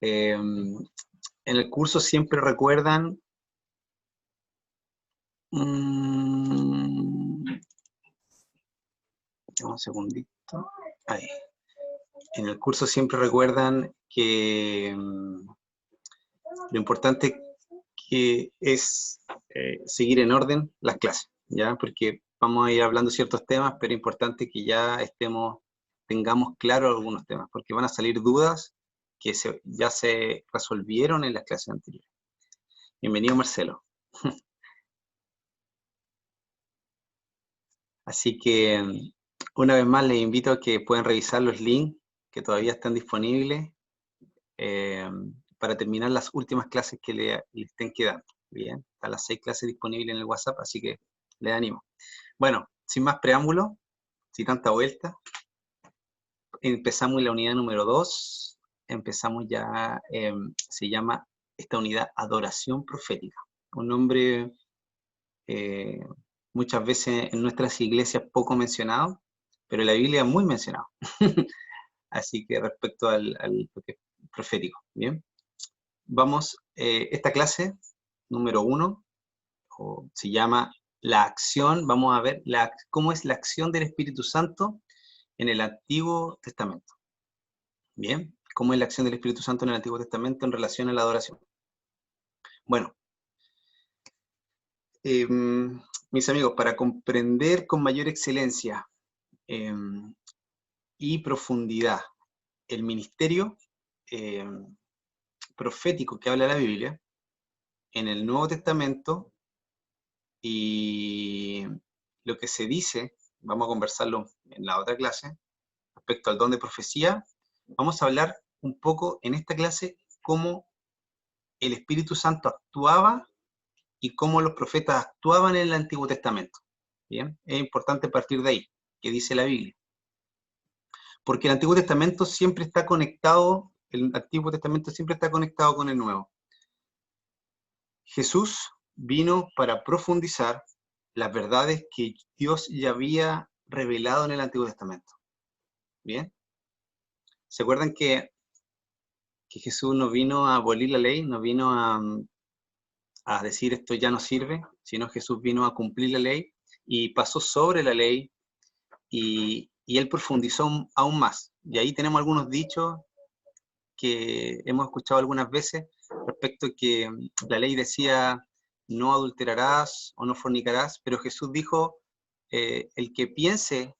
En el curso siempre recuerdan... un segundito. Ahí. En el curso siempre recuerdan que lo importante que es seguir en orden las clases, ¿ya? Porque vamos a ir hablando ciertos temas, pero es importante que ya tengamos claro algunos temas, porque van a salir dudas que ya se resolvieron en las clases anteriores. Bienvenido, Marcelo. Así que, una vez más, les invito a que puedan revisar los links que todavía están disponibles para terminar las últimas clases que le estén quedando. Bien, están las 6 clases disponibles en el WhatsApp, así que les animo. Bueno, sin más preámbulo, sin tanta vuelta, empezamos en la unidad número 2, empezamos ya, se llama esta unidad Adoración Profética, un nombre muchas veces en nuestras iglesias poco mencionado, pero en la Biblia muy mencionado. Así que respecto al profético, ¿bien? Vamos, esta clase número 1 se llama la acción, vamos a ver cómo es la acción del Espíritu Santo en el Antiguo Testamento. Bien, cómo es la acción del Espíritu Santo en el Antiguo Testamento en relación a la adoración. Bueno, mis amigos, para comprender con mayor excelencia y profundidad el ministerio profético que habla la Biblia en el Nuevo Testamento y lo que se dice, vamos a conversarlo en la otra clase, respecto al don de profecía, vamos a hablar un poco en esta clase cómo el Espíritu Santo actuaba y cómo los profetas actuaban en el Antiguo Testamento. Bien, es importante partir de ahí, que dice la Biblia. Porque el Antiguo Testamento siempre está conectado, el Antiguo Testamento siempre está conectado con el Nuevo. Jesús vino para profundizar las verdades que Dios ya había revelado en el Antiguo Testamento. ¿Bien? ¿Se acuerdan que Jesús no vino a abolir la ley, no vino a decir esto ya no sirve, sino Jesús vino a cumplir la ley y pasó sobre la ley y él profundizó aún más? Y ahí tenemos algunos dichos que hemos escuchado algunas veces respecto a que la ley decía no adulterarás o no fornicarás, pero Jesús dijo el que piense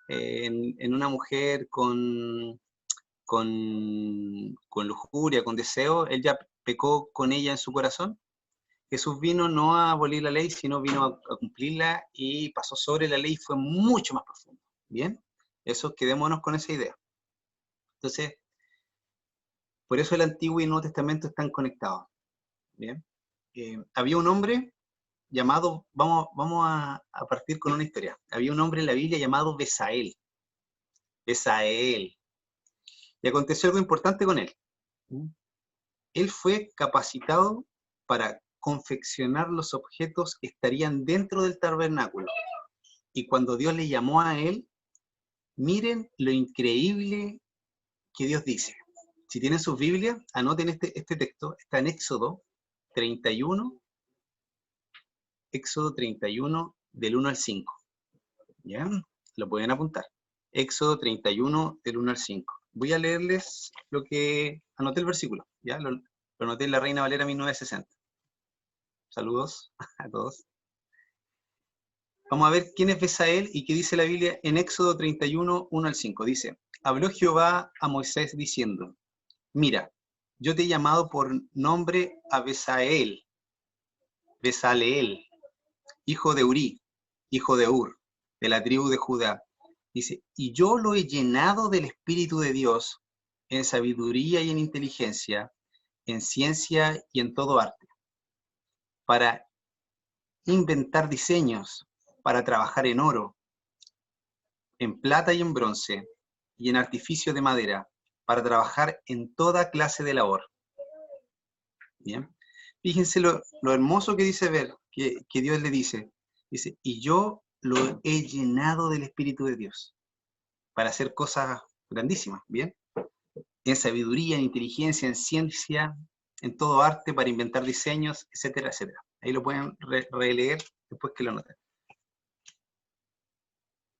en una mujer con lujuria, con deseo, él ya pecó con ella en su corazón. Jesús vino no a abolir la ley, sino vino a cumplirla y pasó sobre la ley y fue mucho más profundo. ¿Bien? Eso, quedémonos con esa idea. Entonces, por eso el Antiguo y el Nuevo Testamento están conectados. ¿Bien? Había un hombre llamado, vamos a partir con una historia. Había un hombre en la Biblia llamado Besael. Besael. Y aconteció algo importante con él. Él fue capacitado para confeccionar los objetos que estarían dentro del tabernáculo. Y cuando Dios le llamó a él, miren lo increíble que Dios dice. Si tienen sus Biblias, anoten este texto, está en Éxodo 31, del 1 al 5. ¿Ya? Lo pueden apuntar. Éxodo 31, del 1 al 5. Voy a leerles lo que anoté el versículo. ¿Ya? Lo anoté en la Reina Valera 1960. Saludos a todos. Vamos a ver quién es Besael y qué dice la Biblia en Éxodo 31, 1 al 5. Dice, habló Jehová a Moisés diciendo, mira, yo te he llamado por nombre a Besaleel, hijo de Uri, hijo de Ur, de la tribu de Judá. Dice, y yo lo he llenado del Espíritu de Dios, en sabiduría y en inteligencia, en ciencia y en todo arte, para inventar diseños, para trabajar en oro, en plata y en bronce, y en artificio de madera, para trabajar en toda clase de labor. Bien. Fíjense lo hermoso que dice ver, que Dios le dice. Dice, y yo lo he llenado del Espíritu de Dios, para hacer cosas grandísimas, ¿bien? en sabiduría, en inteligencia, en ciencia, en todo arte, para inventar diseños, etcétera, etcétera. Ahí lo pueden releer después que lo noten.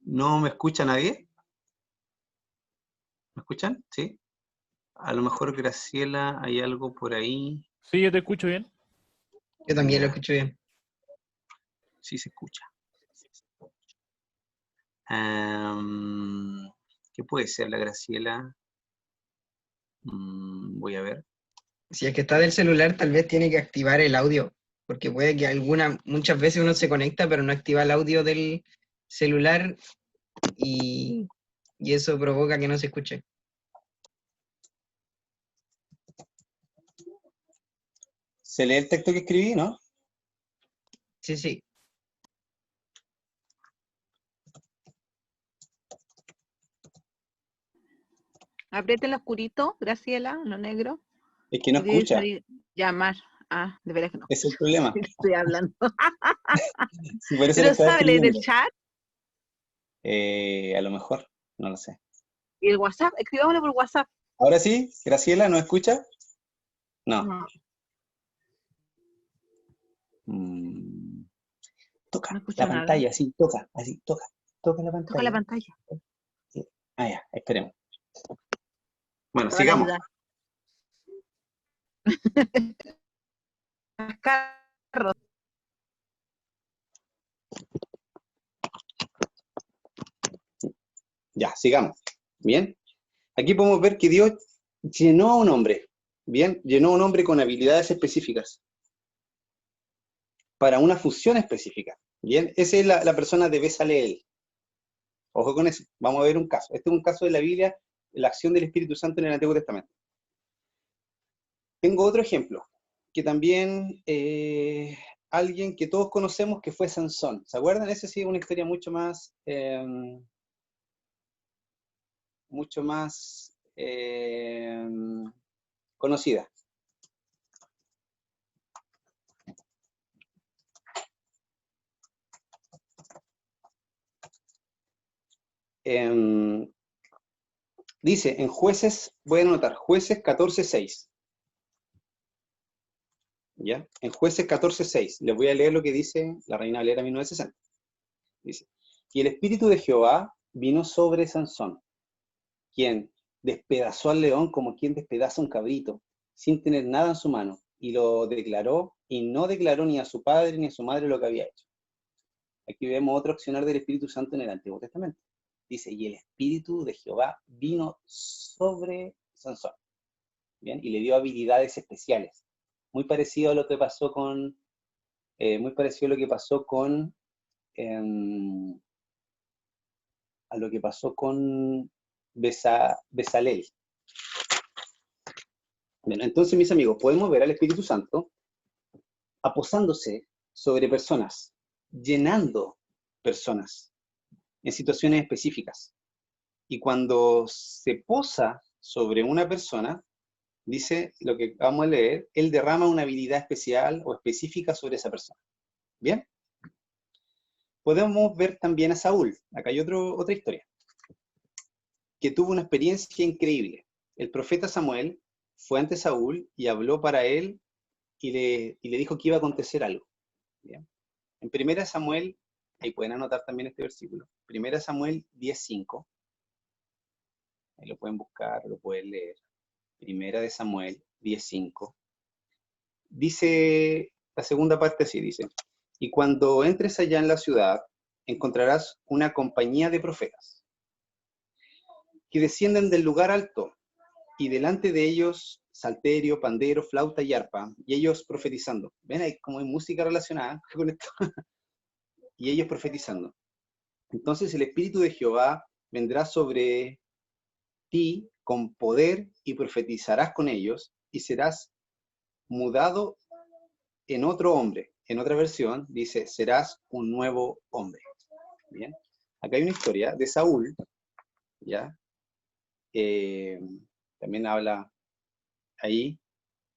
¿No me escucha nadie? ¿Me escuchan? ¿Sí? A lo mejor, Graciela, hay algo por ahí. Sí, yo te escucho bien. Yo también lo Ya, escucho bien. sí se escucha. ¿Qué puede ser la Graciela? Voy a ver. Si es que está del celular, tal vez tiene que activar el audio, porque puede que muchas veces uno se conecta, pero no activa el audio del celular y eso provoca que no se escuche. ¿Se lee el texto que escribí, no? Sí, sí. Apriete en lo oscurito, Graciela, en lo negro. Es que no Y debe escucha, salir llamar. Ah, de veras que no. ese es el problema. Estoy hablando. Si por eso lo Pero estaba sabe leer el escribiendo. chat A lo mejor, no lo sé. y el WhatsApp. Escribámosle por WhatsApp. Ahora sí, Graciela, ¿no escucha? No. No, Mm, Toca no la escucho nada. pantalla, sí, toca, así, toca la pantalla. Toca la pantalla. Sí. Ah, ya, esperemos. Bueno, Te van a sigamos. ayudar. Carros. Ya, sigamos. Bien. Aquí podemos ver que Dios llenó a un hombre. Bien, llenó a un hombre con habilidades específicas para una función específica. Bien, esa es la persona de Bezaleel. Ojo con eso. Vamos a ver un caso. Este es un caso de la Biblia, la acción del Espíritu Santo en el Antiguo Testamento. Tengo otro ejemplo, que también alguien que todos conocemos que fue Sansón. ¿Se acuerdan? Esa sí es una historia mucho más conocida. Dice en Jueces, voy a anotar, Jueces 14:6. ¿Ya? En Jueces 14:6, les voy a leer lo que dice la Reina Valera 1960. Dice, y el Espíritu de Jehová vino sobre Sansón, quien despedazó al león como quien despedaza un cabrito, sin tener nada en su mano, y lo declaró, y no declaró ni a su padre ni a su madre lo que había hecho. Aquí vemos otro accionar del Espíritu Santo en el Antiguo Testamento. Dice, y el Espíritu de Jehová vino sobre Sansón, ¿bien? Y le dio habilidades especiales. Muy parecido a lo que pasó con, Bezalel. Bueno, entonces, mis amigos, podemos ver al Espíritu Santo aposándose sobre personas, llenando personas en situaciones específicas. Y cuando se posa sobre una persona, dice lo que vamos a leer, él derrama una habilidad especial o específica sobre esa persona. ¿Bien? Podemos ver también a Saúl. Acá hay otra historia, que tuvo una experiencia increíble. El profeta Samuel fue ante Saúl y habló para él y le dijo que iba a acontecer algo. ¿Bien? En 1 Samuel, ahí pueden anotar también este versículo, 1 Samuel 10:5, ahí lo pueden buscar, lo pueden leer. 1 Samuel 10:5. Dice, la segunda parte así dice, y cuando entres allá en la ciudad, encontrarás una compañía de profetas que descienden del lugar alto, y delante de ellos salterio, pandero, flauta y arpa, y ellos profetizando. ¿Ven? Hay como hay música relacionada con esto. Y ellos profetizando. Entonces el Espíritu de Jehová vendrá sobre ti con poder y profetizarás con ellos y serás mudado en otro hombre. En otra versión dice, serás un nuevo hombre. Bien. Acá hay una historia de Saúl, ¿ya? También habla ahí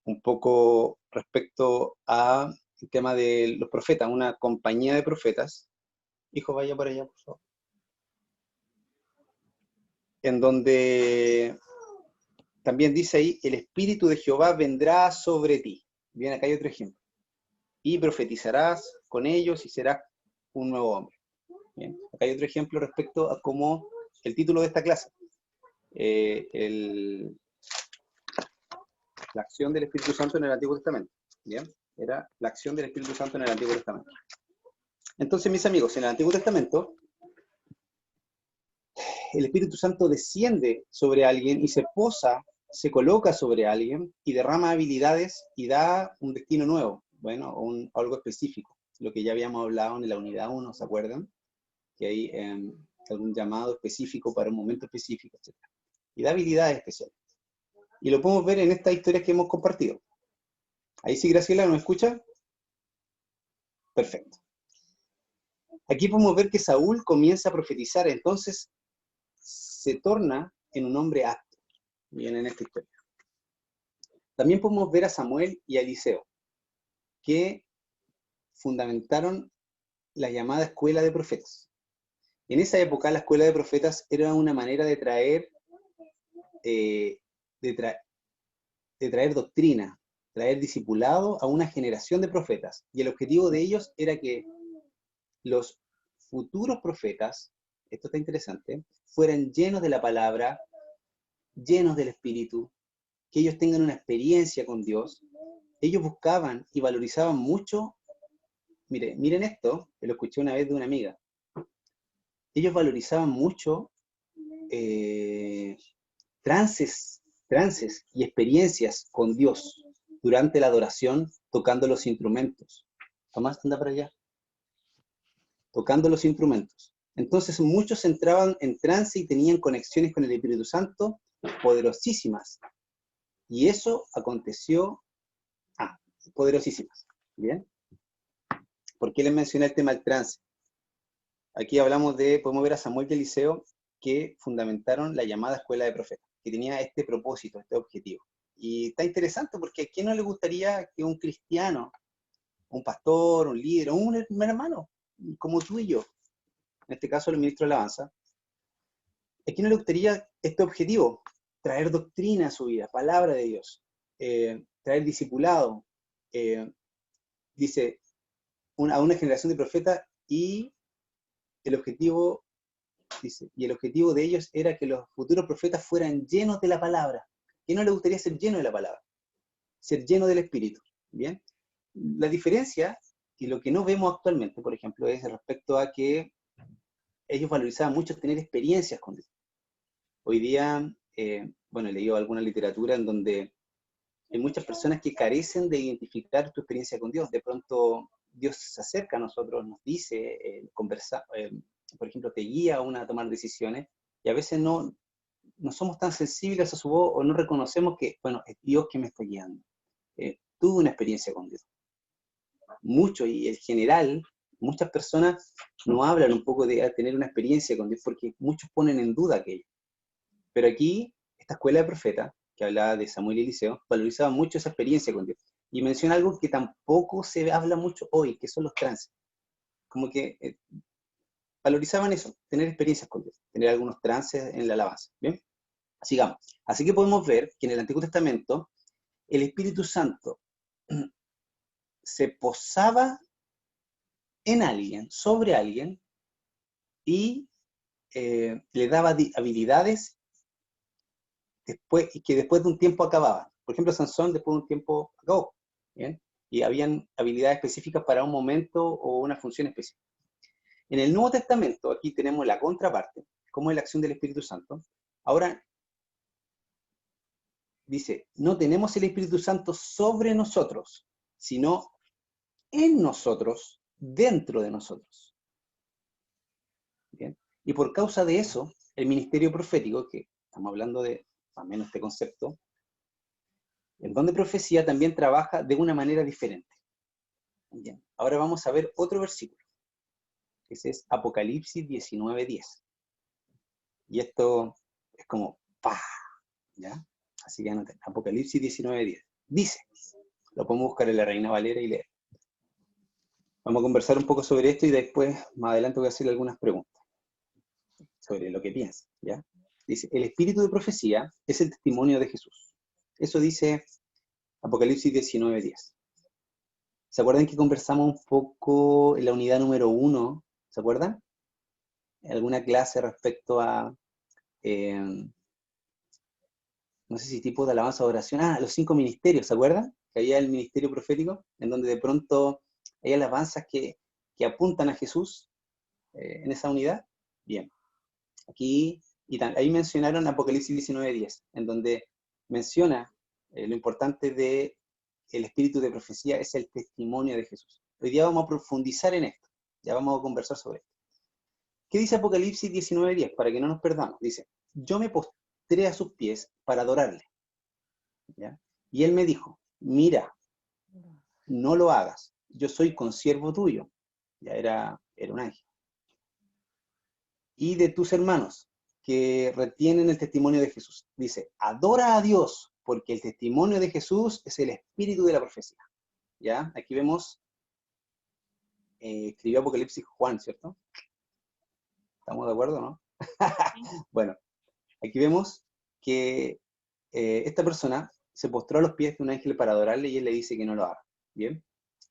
un poco respecto a el tema de los profetas, una compañía de profetas. Hijo, vaya por allá, por favor. En donde También dice ahí, el Espíritu de Jehová vendrá sobre ti. Bien, acá hay otro ejemplo. Y profetizarás con ellos y serás un nuevo hombre. Bien, acá hay otro ejemplo respecto a cómo el título de esta clase. La acción del Espíritu Santo en el Antiguo Testamento. Bien, era la acción del Espíritu Santo en el Antiguo Testamento. Entonces, mis amigos, en el Antiguo Testamento, el Espíritu Santo desciende sobre alguien y se posa, se coloca sobre alguien y derrama habilidades y da un destino nuevo, bueno, algo específico, lo que ya habíamos hablado en la unidad 1, ¿se acuerdan? Que hay algún llamado específico para un momento específico, etc. Y da habilidades especiales. Y lo podemos ver en esta historia que hemos compartido. Ahí sí, Graciela, ¿nos escucha? Perfecto. Aquí podemos ver que Saúl comienza a profetizar, entonces se torna en un hombre apto. Bien, en esta historia. También podemos ver a Samuel y a Eliseo, que fundamentaron la llamada escuela de profetas. En esa época, la escuela de profetas era una manera de traer doctrina, traer discipulado a una generación de profetas. Y el objetivo de ellos era que los futuros profetas, esto está interesante, fueran llenos de la palabra, llenos del Espíritu, que ellos tengan una experiencia con Dios. Ellos buscaban y valorizaban mucho, miren esto, que lo escuché una vez de una amiga. Ellos valorizaban mucho trances y experiencias con Dios durante la adoración, tocando los instrumentos. Tomás, anda para allá. Tocando los instrumentos. Entonces muchos entraban en trance y tenían conexiones con el Espíritu Santo poderosísimas. Y eso aconteció, poderosísimas. ¿Bien? ¿Por qué les mencioné el tema del trance? Aquí podemos ver a Samuel y Eliseo que fundamentaron la llamada escuela de profetas, que tenía este propósito, este objetivo. Y está interesante porque ¿a quién no le gustaría que un cristiano, un pastor, un líder, o un hermano, como tú y yo, en este caso el ministro de Alabanza, ¿a quién no le gustaría este objetivo? Traer doctrina a su vida, palabra de Dios, traer discipulado, dice, a una generación de profetas y el objetivo, dice, y el objetivo de ellos era que los futuros profetas fueran llenos de la palabra. ¿A quién no le gustaría ser lleno de la palabra? Ser lleno del Espíritu, ¿bien? La diferencia, y lo que no vemos actualmente, por ejemplo, es respecto a que ellos valorizaban mucho tener experiencias con Dios. Hoy día, bueno, he leído alguna literatura en donde hay muchas personas que carecen de identificar tu experiencia con Dios. De pronto, Dios se acerca a nosotros, nos dice, conversa, por ejemplo, te guía a tomar decisiones, y a veces no somos tan sensibles a su voz o no reconocemos que, bueno, es Dios que me está guiando. Tuve una experiencia con Dios. Mucho, y en general, muchas personas no hablan un poco de tener una experiencia con Dios porque muchos ponen en duda aquello. Pero aquí, esta escuela de profetas, que hablaba de Samuel y Eliseo, valorizaba mucho esa experiencia con Dios. Y menciona algo que tampoco se habla mucho hoy, que son los trances. Como que valorizaban eso, tener experiencias con Dios, tener algunos trances en la alabanza. ¿Bien? Sigamos. Así que podemos ver que en el Antiguo Testamento el Espíritu Santo se posaba en alguien, sobre alguien, y le daba habilidades y que después de un tiempo acababan. Por ejemplo, Sansón después de un tiempo acabó, ¿bien? Y habían habilidades específicas para un momento o una función específica. En el Nuevo Testamento, aquí tenemos la contraparte, como es la acción del Espíritu Santo. Ahora, dice, no tenemos el Espíritu Santo sobre nosotros, sino en nosotros, dentro de nosotros. ¿Bien? Y por causa de eso, el ministerio profético, que estamos hablando de al menos este concepto, el don de profecía también trabaja de una manera diferente. Bien. Ahora vamos a ver otro versículo. Ese es Apocalipsis 19:10. Y esto es como ¡pah! ¿Ya? Así que anoten. Apocalipsis 19:10. Dice, lo podemos buscar en la Reina Valera y leer. Vamos a conversar un poco sobre esto y después, más adelante, voy a hacerle algunas preguntas sobre lo que piensa, ¿ya? Dice, el espíritu de profecía es el testimonio de Jesús. Eso dice Apocalipsis 19:10. ¿Se acuerdan que conversamos un poco en la unidad número 1? ¿Se acuerdan? En alguna clase respecto a, no sé si tipo de alabanza o oración. Los 5 ministerios, ¿se acuerdan? Que había el ministerio profético, en donde de pronto hay alabanzas que apuntan a Jesús en esa unidad. Bien. Aquí, ahí mencionaron Apocalipsis 19:10, en donde menciona lo importante de el espíritu de profecía es el testimonio de Jesús. Hoy día vamos a profundizar en esto. Ya vamos a conversar sobre esto. ¿Qué dice Apocalipsis 19:10? Para que no nos perdamos. Dice, yo me postré a sus pies para adorarle. ¿Ya? Y él me dijo, mira, no lo hagas. Yo soy consiervo tuyo. Ya era un ángel. Y de tus hermanos que retienen el testimonio de Jesús. Dice, adora a Dios, porque el testimonio de Jesús es el espíritu de la profecía. ¿Ya? Aquí vemos, escribió Apocalipsis Juan, ¿cierto? ¿Estamos de acuerdo, no? Bueno, aquí vemos que esta persona se postró a los pies de un ángel para adorarle y él le dice que no lo haga. ¿Bien?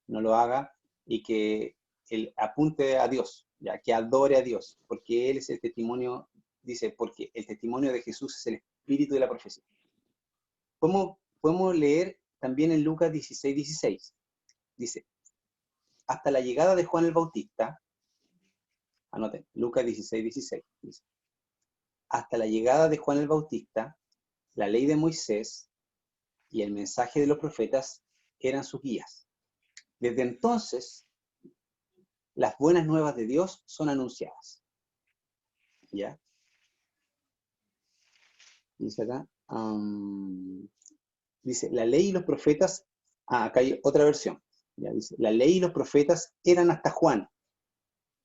No lo haga y que él apunte a Dios, ya que adore a Dios, porque él es el testimonio, dice, porque el testimonio de Jesús es el espíritu de la profecía. Podemos leer también en Lucas 16:16. Dice, hasta la llegada de Juan el Bautista, anoten, Lucas 16:16, dice, hasta la llegada de Juan el Bautista, la ley de Moisés y el mensaje de los profetas eran sus guías. Desde entonces, las buenas nuevas de Dios son anunciadas. ¿Ya? Dice acá, dice, la ley y los profetas, acá hay otra versión, ¿ya? Dice, la ley y los profetas eran hasta Juan,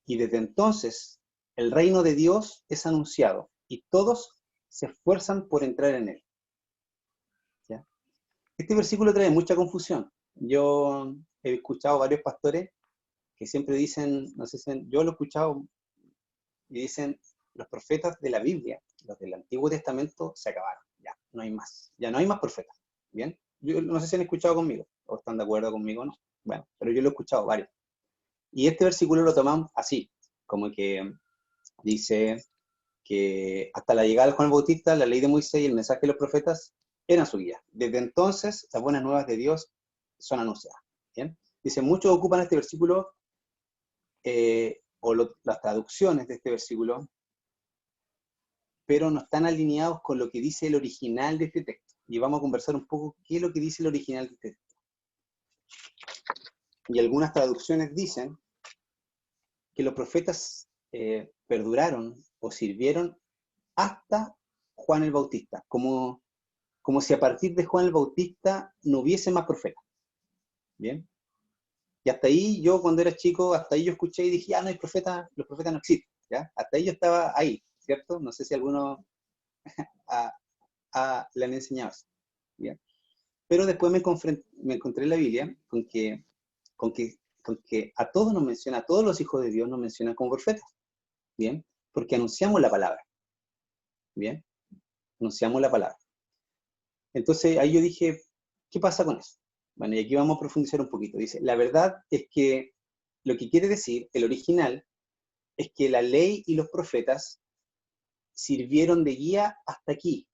y desde entonces el reino de Dios es anunciado, y todos se esfuerzan por entrar en él. ¿Ya? Este versículo trae mucha confusión. Yo he escuchado varios pastores que siempre dicen, no sé si yo lo he escuchado, y dicen, los profetas de la Biblia, los del Antiguo Testamento, se acabaron, ya, no hay más, ya no hay más profetas, ¿bien? Yo no sé si han escuchado conmigo, o están de acuerdo conmigo o no, bueno, pero yo lo he escuchado varios. Y este versículo lo tomamos así, como que dice que hasta la llegada de Juan el Bautista, la ley de Moisés y el mensaje de los profetas eran su guía. Desde entonces, las buenas nuevas de Dios son anunciadas, ¿bien? Dice, muchos ocupan este versículo, las traducciones de este versículo, pero no están alineados con lo que dice el original de este texto. Y vamos a conversar un poco qué es lo que dice el original de este texto. Y algunas traducciones dicen que los profetas perduraron o sirvieron hasta Juan el Bautista, como si a partir de Juan el Bautista no hubiese más profetas. ¿Bien? Y hasta ahí yo cuando era chico, hasta ahí yo escuché y dije, no hay profetas, los profetas no existen. ¿Ya? Hasta ahí yo estaba ahí, ¿cierto? No sé si alguno le han enseñado eso. ¿Bien? Pero después me encontré en la Biblia con que a todos nos menciona, a todos los hijos de Dios nos menciona como profetas. ¿Bien? Porque anunciamos la palabra. ¿Bien? Anunciamos la palabra. Entonces ahí yo dije, ¿qué pasa con eso? Bueno, y aquí vamos a profundizar un poquito. Dice, la verdad es que lo que quiere decir, el original, es que la ley y los profetas sirvieron de guía hasta aquí.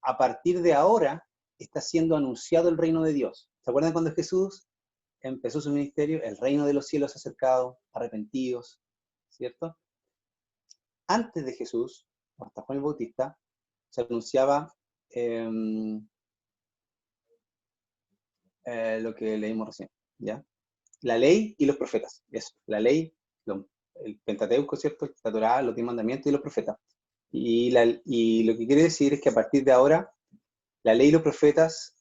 A partir de ahora está siendo anunciado el reino de Dios. ¿Se acuerdan cuando Jesús empezó su ministerio? El reino de los cielos se ha acercado, arrepentidos, ¿cierto? Antes de Jesús, hasta Juan el Bautista, se anunciaba lo que leímos recién, ¿ya? La ley y los profetas, eso, la ley, el Pentateuco, ¿cierto? La Torá, los 10 mandamientos y los profetas. Y lo que quiere decir es que a partir de ahora, la ley y los profetas,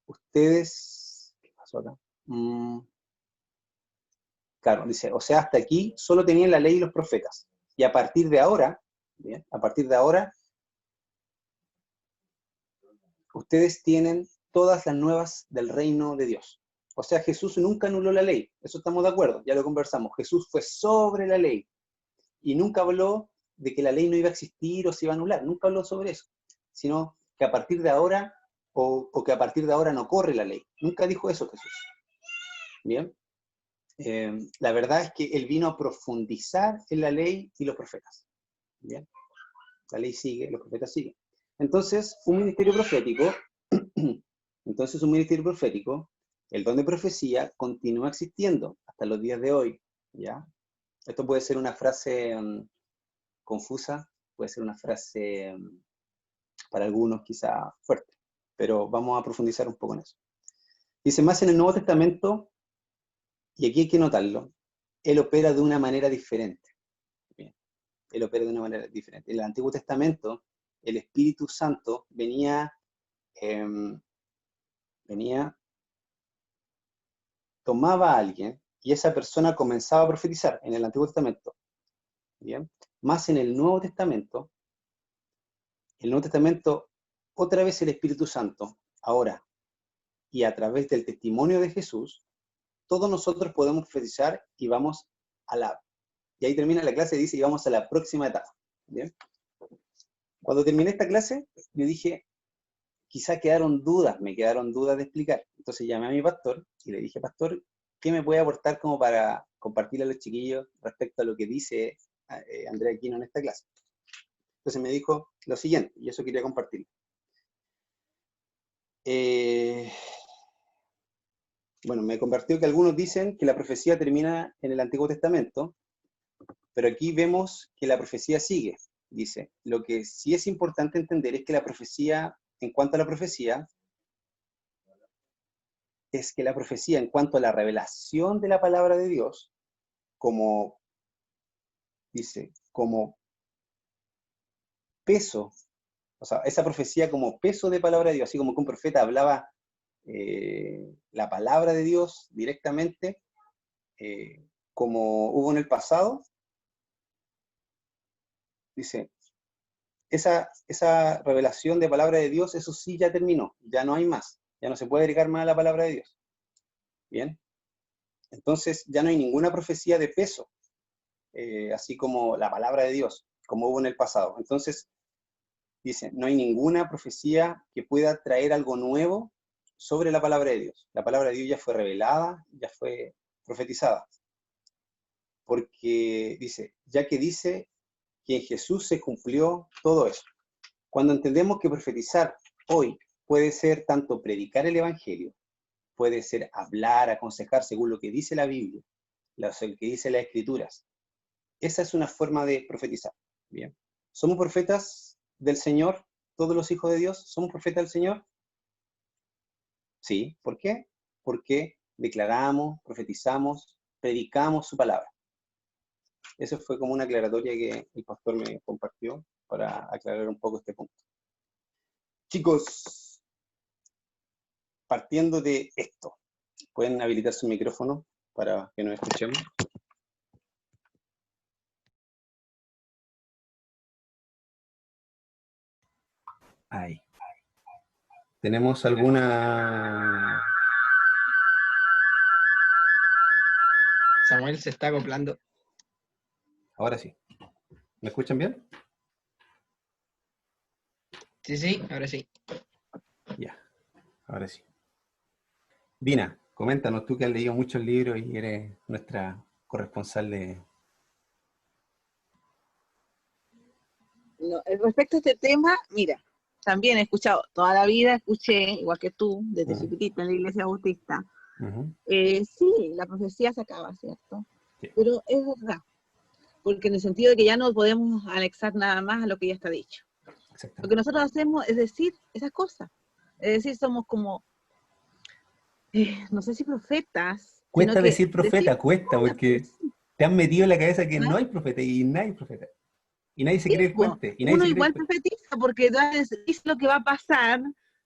ustedes, ¿qué pasó acá? Claro, dice, o sea, hasta aquí solo tenían la ley y los profetas. Y a partir de ahora, ¿bien? A partir de ahora, ustedes tienen todas las nuevas del reino de Dios. O sea, Jesús nunca anuló la ley, eso estamos de acuerdo, ya lo conversamos. Jesús fue sobre la ley y nunca habló de que la ley no iba a existir o se iba a anular, nunca habló sobre eso, sino que a partir de ahora, o que a partir de ahora no corre la ley. Nunca dijo eso Jesús. Bien. La verdad es que él vino a profundizar en la ley y los profetas. Bien. La ley sigue, los profetas siguen. Entonces, un ministerio profético, el don de profecía continúa existiendo hasta los días de hoy, ¿ya? Esto puede ser una frase confusa, puede ser una frase para algunos quizá fuerte, pero vamos a profundizar un poco en eso. Dice, más en el Nuevo Testamento, y aquí hay que notarlo, él opera de una manera diferente. Bien, él opera de una manera diferente. En el Antiguo Testamento, el Espíritu Santo venía, tomaba a alguien, y esa persona comenzaba a profetizar en el Antiguo Testamento. Bien, más en el Nuevo Testamento, otra vez el Espíritu Santo, ahora, y a través del testimonio de Jesús, todos nosotros podemos profetizar y vamos y ahí termina la clase y dice, y vamos a la próxima etapa. ¿Bien? Cuando terminé esta clase, me dije, quizá me quedaron dudas de explicar. Entonces llamé a mi pastor y le dije, pastor, ¿qué me puede aportar como para compartirle a los chiquillos respecto a lo que dice Andrea Aquino en esta clase? Entonces me dijo lo siguiente, y eso quería compartir. Bueno, me compartió que algunos dicen que la profecía termina en el Antiguo Testamento, pero aquí vemos que la profecía sigue. Dice, lo que sí es importante entender es que la profecía, en cuanto a la profecía, es que la profecía, en cuanto a la revelación de la palabra de Dios, como, dice, como peso, o sea, esa profecía como peso de palabra de Dios, así como que un profeta hablaba la palabra de Dios directamente, como hubo en el pasado, dice, esa revelación de palabra de Dios, eso sí ya terminó, ya no hay más, ya no se puede agregar más a la palabra de Dios. Bien, entonces ya no hay ninguna profecía de peso, así como la palabra de Dios, como hubo en el pasado. Entonces, dice, no hay ninguna profecía que pueda traer algo nuevo sobre la palabra de Dios. La palabra de Dios ya fue revelada, ya fue profetizada. Porque dice, ya que dice que en Jesús se cumplió todo eso. Cuando entendemos que profetizar hoy puede ser tanto predicar el Evangelio, puede ser hablar, aconsejar según lo que dice la Biblia, lo que dice las Escrituras. Esa es una forma de profetizar. Bien. ¿Somos profetas del Señor? ¿Todos los hijos de Dios somos profetas del Señor? Sí. ¿Por qué? Porque declaramos, profetizamos, predicamos su palabra. Eso fue como una aclaratoria que el pastor me compartió para aclarar un poco este punto. Chicos, partiendo de esto, ¿pueden habilitar su micrófono para que nos escuchemos? Ahí. ¿Tenemos alguna...? Samuel se está acoplando. Ahora sí. ¿Me escuchan bien? Sí, ahora sí. Ya, ahora sí. Dina, coméntanos, tú que has leído muchos libros y eres nuestra corresponsal de... No, respecto a este tema, mira, también he escuchado, toda la vida escuché, igual que tú, desde chiquitita en la iglesia bautista, sí, la profecía se acaba, ¿cierto? Sí. Pero es verdad, porque en el sentido de que ya no podemos anexar nada más a lo que ya está dicho. Lo que nosotros hacemos es decir esas cosas, es decir, somos como, no sé si profetas. Cuesta decir profeta, cuesta, porque te han metido en la cabeza que ¿no? no hay profeta y nadie es profeta. Y nadie se Sí, cree el cuente. uno igual profetiza porque dice lo que va a pasar,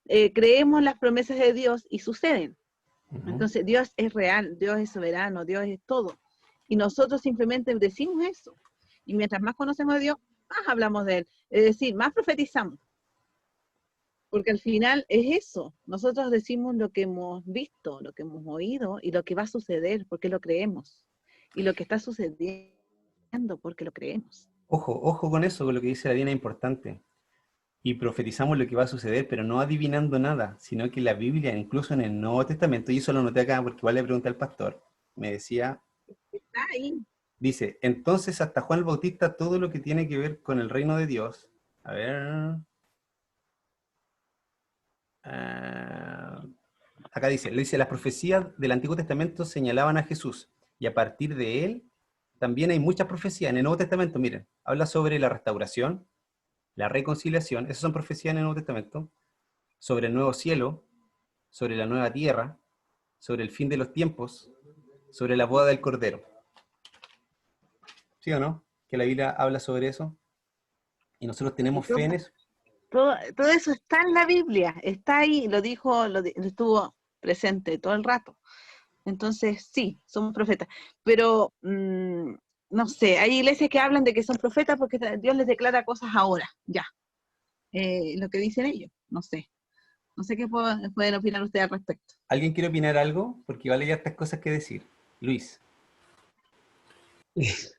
creemos las promesas de Dios y suceden. Entonces Dios es real, Dios es soberano, Dios es todo. Y nosotros simplemente decimos eso. Y mientras más conocemos a Dios, más hablamos de Él. Es decir, más profetizamos. Porque al final es eso. Nosotros decimos lo que hemos visto, lo que hemos oído y lo que va a suceder porque lo creemos. Y lo que está sucediendo porque lo creemos. Ojo con eso, con lo que dice la Diana, es importante. Y profetizamos lo que va a suceder, pero no adivinando nada, sino que la Biblia, incluso en el Nuevo Testamento, y eso lo noté acá porque igual le pregunté al pastor, me decía, Está ahí. dice, entonces hasta Juan el Bautista todo lo que tiene que ver con el reino de Dios, a ver, ah, acá dice, las profecías del Antiguo Testamento señalaban a Jesús, y a partir de él también hay muchas profecías. En el Nuevo Testamento, miren, habla sobre la restauración, la reconciliación, esas son profecías en el Nuevo Testamento, sobre el nuevo cielo, sobre la nueva tierra, sobre el fin de los tiempos, sobre la boda del Cordero. ¿Sí o no? Que la Biblia habla sobre eso y nosotros Y tenemos fe en eso. todo eso está en la Biblia, está ahí, lo dijo, lo estuvo presente todo el rato. Entonces, sí, somos profetas. Pero, no sé, hay iglesias que hablan de que son profetas porque Dios les declara cosas ahora, ya. Lo que dicen ellos, no sé. No sé qué pueden opinar ustedes al respecto. ¿Alguien quiere opinar algo? Porque igual hay hartas cosas que decir. Luis, ¿eres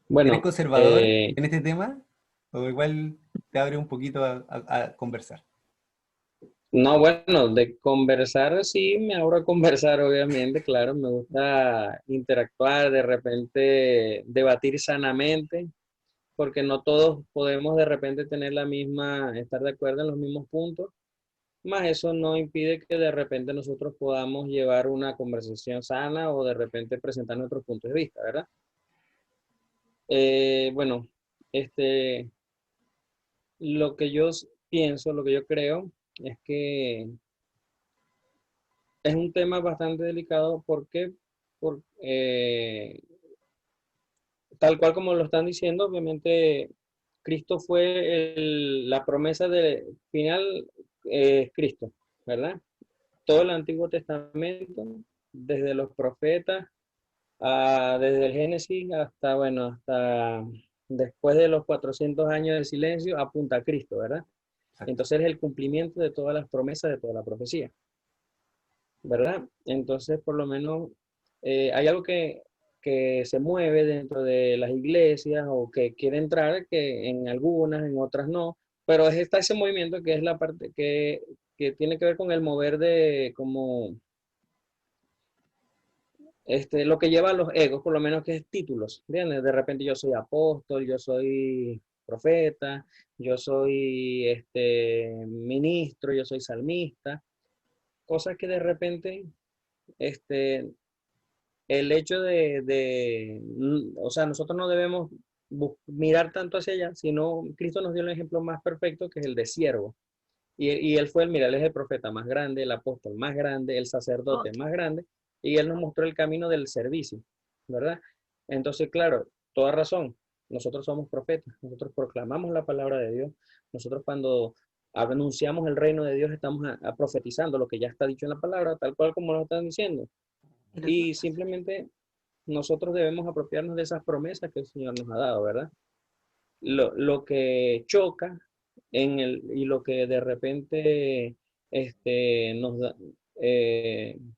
Bueno, conservador en este tema? ¿O igual te abre un poquito a conversar? no, bueno, de conversar sí, me abro a conversar, obviamente, claro, me gusta interactuar, de repente debatir sanamente, porque no todos podemos de repente tener la misma, estar de acuerdo en los mismos puntos, más eso no impide que de repente nosotros podamos llevar una conversación sana o de repente presentar nuestros puntos de vista, ¿verdad? Bueno, este, lo que yo pienso, lo que yo creo, es que es un tema bastante delicado porque, por, tal cual como lo están diciendo, obviamente Cristo fue la promesa de final, Cristo, ¿verdad? Todo el Antiguo Testamento, desde los profetas, desde el Génesis hasta, bueno, hasta después de los 400 años de silencio, apunta a Cristo, ¿verdad? Exacto. Entonces es el cumplimiento de todas las promesas, de toda la profecía, ¿verdad? Entonces, por lo menos, hay algo que se mueve dentro de las iglesias o que quiere entrar, que en algunas, en otras no, pero está ese movimiento que es la parte que tiene que ver con el mover de como lo que lleva a los egos, por lo menos que es títulos, ¿entiendes? De repente yo soy apóstol, yo soy profeta, yo soy ministro, yo soy salmista, cosas que de repente este, el hecho o sea, nosotros no debemos mirar tanto hacia allá, sino Cristo nos dio el ejemplo más perfecto que es el de siervo. Y él fue, mira, él es el profeta más grande, el apóstol más grande, el sacerdote más grande, y él nos mostró el camino del servicio, ¿verdad? Entonces, claro, toda razón, nosotros somos profetas, nosotros proclamamos la palabra de Dios, nosotros cuando anunciamos el reino de Dios estamos profetizando lo que ya está dicho en la palabra, tal cual como lo están diciendo. Y simplemente nosotros debemos apropiarnos de esas promesas que el Señor nos ha dado, ¿verdad? Lo que choca y lo que de repente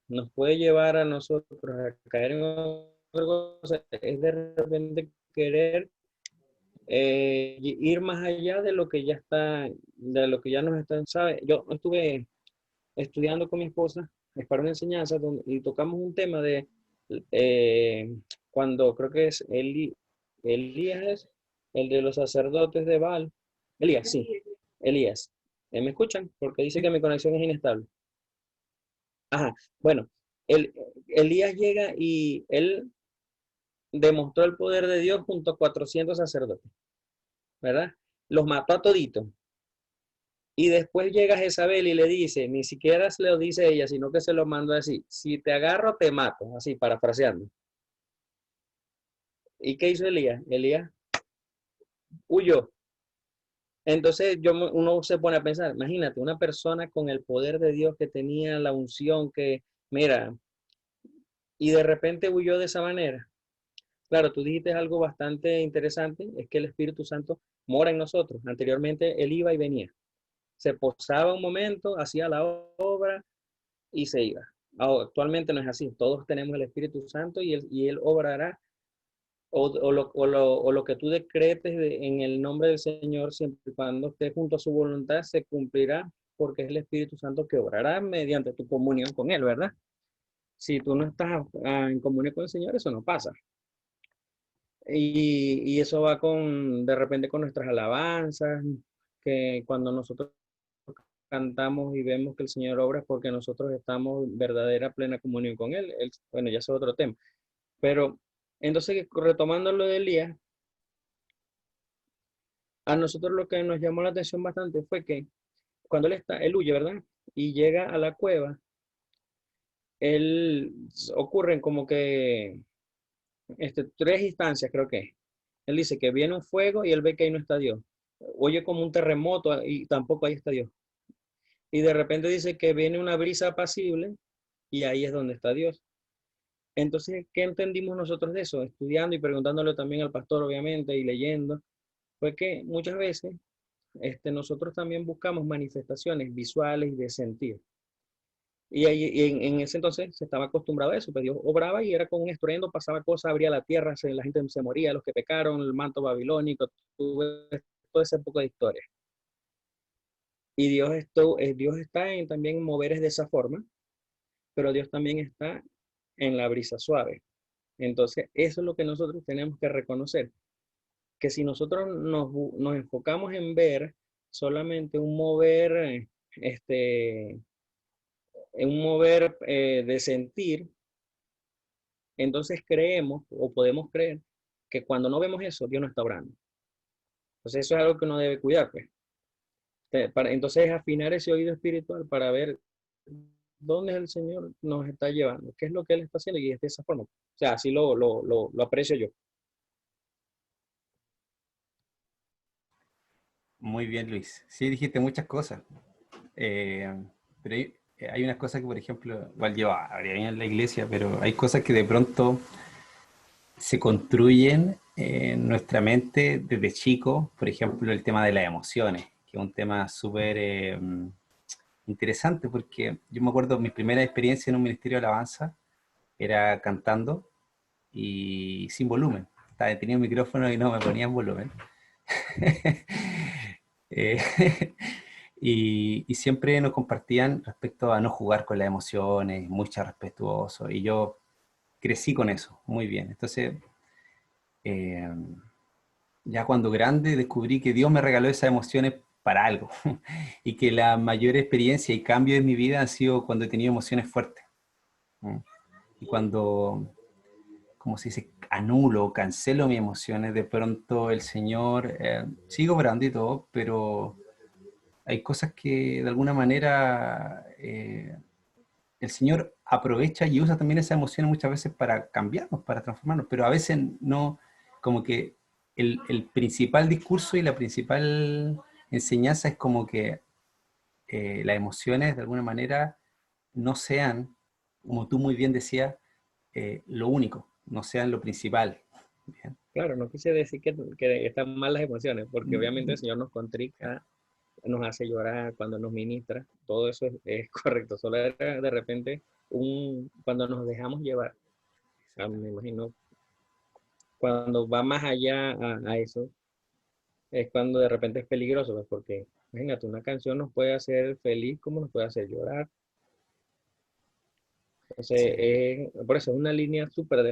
nos puede llevar a nosotros a caer en otra cosa es de repente querer ir más allá de lo que ya está, de lo que ya nos están, ¿sabe? Yo estuve estudiando con mi esposa, es para una enseñanza, y tocamos un tema de cuando creo que es Elías, el de los sacerdotes de Baal. Elías, sí, Elías. ¿Me escuchan? Porque dice que mi conexión es inestable. Ajá, bueno, Elías llega y él demostró el poder de Dios junto a 400 sacerdotes, ¿verdad? Los mató a toditos. Y después llega Jezabel y le dice, ni siquiera se lo dice ella, sino que se lo manda así, si te agarro te mato, así parafraseando. ¿Y qué hizo Elías? Elías huyó. Entonces uno se pone a pensar, imagínate, una persona con el poder de Dios que tenía la unción que, mira, y de repente huyó de esa manera. Claro, tú dijiste algo bastante interesante, es que el Espíritu Santo mora en nosotros. Anteriormente él iba y venía. Se posaba un momento, hacía la obra y se iba. Actualmente no es así. Todos tenemos el Espíritu Santo y él o lo que tú decretes en el nombre del Señor, siempre y cuando esté junto a su voluntad, se cumplirá, porque es el Espíritu Santo que obrará mediante tu comunión con Él, ¿verdad? Si tú no estás en comunión con el Señor, eso no pasa. Y eso va de repente con nuestras alabanzas, que cuando nosotros cantamos y vemos que el Señor obra es porque nosotros estamos en verdadera, plena comunión con Él. Bueno, ya es otro tema. Pero entonces, retomando lo de Elías, a nosotros lo que nos llamó la atención bastante fue que cuando él huye, ¿verdad? Y llega a la cueva, ocurren como que tres instancias, creo que. Él dice que viene un fuego y él ve que ahí no está Dios. Oye como un terremoto y tampoco ahí está Dios. Y de repente dice que viene una brisa apacible y ahí es donde está Dios. Entonces, ¿qué entendimos nosotros de eso? Estudiando y preguntándole también al pastor, obviamente, y leyendo, fue que muchas veces nosotros también buscamos manifestaciones visuales y de sentir. Y, ahí, en ese entonces se estaba acostumbrado a eso, pues Dios obraba y era con un estruendo, pasaba cosas, abría la tierra, la gente se moría, los que pecaron, el manto babilónico, todo ese poco de historia. Y Dios está también en moveres de esa forma, pero Dios también está en la brisa suave. Entonces, eso es lo que nosotros tenemos que reconocer, que si nosotros nos enfocamos en ver solamente un mover de sentir, entonces creemos o podemos creer que cuando no vemos eso, Dios no está obrando. Entonces, eso es algo que uno debe cuidar, pues. Entonces, afinar ese oído espiritual para ver dónde el Señor nos está llevando, qué es lo que Él está haciendo, y es de esa forma. O sea, así lo aprecio yo. Muy bien, Luis. Sí, dijiste muchas cosas. Pero hay unas cosas que, por ejemplo, igual yo habría en la iglesia, pero hay cosas que de pronto se construyen en nuestra mente desde chico. Por ejemplo, el tema de las emociones, que es un tema súper interesante, porque yo me acuerdo mi primera experiencia en un ministerio de alabanza era cantando y sin volumen. Tenía un micrófono y no me ponía en volumen. Eh, y siempre nos compartían respecto a no jugar con las emociones, mucho respetuoso, y yo crecí con eso, muy bien. Entonces, eh, ya cuando grande descubrí que Dios me regaló esas emociones para algo, y que la mayor experiencia y cambio de mi vida han sido cuando he tenido emociones fuertes. Y cuando, como se dice, anulo o cancelo mis emociones, de pronto el Señor, sigo orando y todo, pero hay cosas que de alguna manera el Señor aprovecha y usa también esas emociones muchas veces para cambiarnos, para transformarnos, pero a veces no, como que el principal discurso y la principal enseñanza es como que las emociones de alguna manera no sean, como tú muy bien decías, lo único, no sean lo principal. ¿Bien? Claro, no quise decir que están mal las emociones, porque obviamente el Señor nos contrica, nos hace llorar cuando nos ministra, todo eso es correcto, solo era de repente cuando nos dejamos llevar, o sea, me imagino, cuando va más allá a eso, es cuando de repente es peligroso, pues, porque imagínate, una canción nos puede hacer feliz como nos puede hacer llorar. Entonces, Sí. por eso es una línea súper de...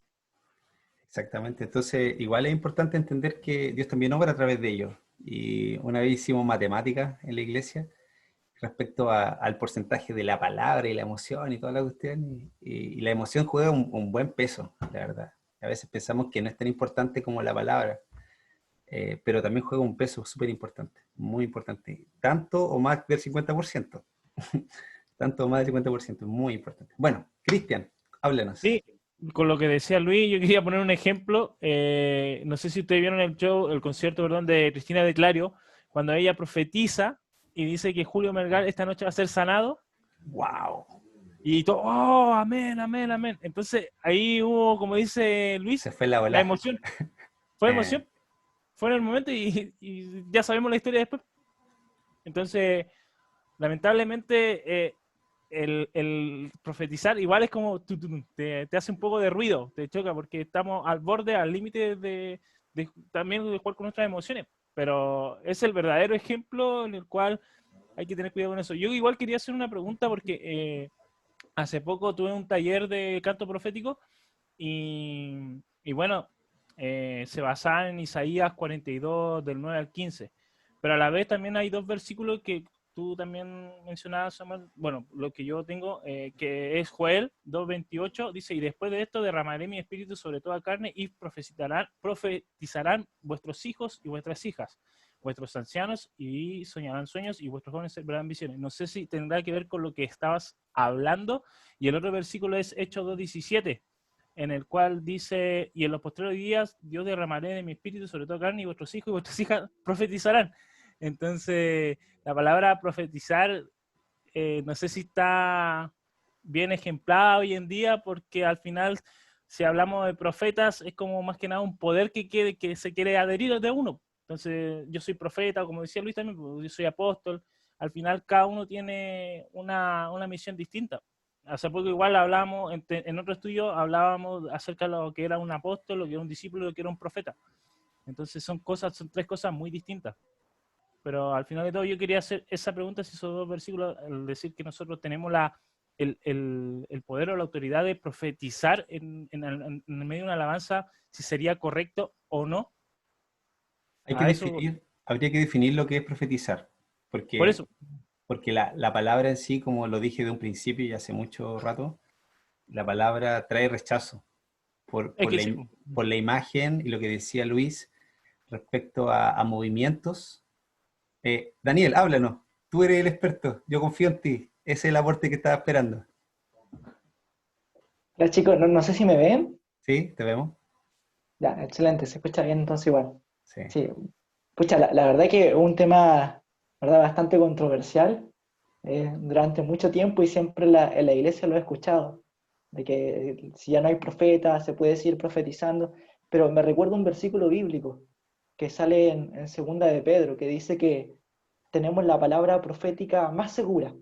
Exactamente. Entonces, igual es importante entender que Dios también obra a través de ellos. Y una vez hicimos matemáticas en la iglesia respecto al porcentaje de la palabra y la emoción y toda la cuestión. Y la emoción juega un buen peso, la verdad. A veces pensamos que no es tan importante como la palabra, pero también juega un peso súper importante, muy importante. Tanto o más del 50%. Tanto o más del 50%, muy importante. Bueno, Cristian, háblanos. Sí, con lo que decía Luis, yo quería poner un ejemplo. No sé si ustedes vieron el concierto, perdón, de Cristina de Clario, cuando ella profetiza y dice que Julio Melgar esta noche va a ser sanado. ¡Wow! Y todo, oh, amén, amén, amén. Entonces ahí hubo, como dice Luis, Se fue la la ola. emoción. Fue emoción, fue en el momento y ya sabemos la historia después. Entonces, lamentablemente, el profetizar igual es como te hace un poco de ruido, te choca, porque estamos al borde, al límite también de jugar con nuestras emociones, pero es el verdadero ejemplo en el cual hay que tener cuidado con eso. Yo igual quería hacer una pregunta porque hace poco tuve un taller de canto profético y bueno, se basaba en Isaías 42 del 9 al 15, pero a la vez también hay dos versículos que tú también mencionabas, Samuel, bueno, lo que yo tengo, que es Joel 2:28, dice, y después de esto derramaré mi espíritu sobre toda carne y profetizarán vuestros hijos y vuestras hijas, vuestros ancianos y soñarán sueños y vuestros jóvenes verán visiones. No sé si tendrá que ver con lo que estabas hablando, y el otro versículo es Hechos 2:17, en el cual dice, y en los posteriores días Dios derramaré de mi espíritu sobre toda carne y vuestros hijos y vuestras hijas profetizarán. Entonces, la palabra profetizar, no sé si está bien ejemplada hoy en día, porque al final, si hablamos de profetas, es como más que nada un poder que se quiere adherir de uno. Entonces, yo soy profeta, como decía Luis también, yo soy apóstol. Al final, cada uno tiene una misión distinta. Hace poco igual hablábamos, en otro estudio hablábamos acerca de lo que era un apóstol, lo que era un discípulo, lo que era un profeta. Entonces son tres cosas muy distintas. Pero al final de todo yo quería hacer esa pregunta, si esos dos versículos, al decir que nosotros tenemos el poder o la autoridad de profetizar en el medio de una alabanza, si sería correcto o no. Habría que definir lo que es profetizar, Por porque, eso, porque la palabra en sí, como lo dije de un principio y hace mucho rato, la palabra trae rechazo por, es por que la, sí, im- por la imagen y lo que decía Luis respecto a movimientos. Daniel, háblanos. Tú eres el experto. Yo confío en ti. Ese es el aporte que estaba esperando. Hola chicos, no sé si me ven. ¿Sí? ¿Te vemos? Ya, excelente, se escucha bien entonces igual. Sí. Sí, pucha, la verdad que es un tema, ¿verdad?, bastante controversial durante mucho tiempo y siempre en la iglesia lo he escuchado, de que si ya no hay profeta se puede seguir profetizando, pero me recuerda un versículo bíblico que sale en Segunda de Pedro, que dice que tenemos la palabra profética más segura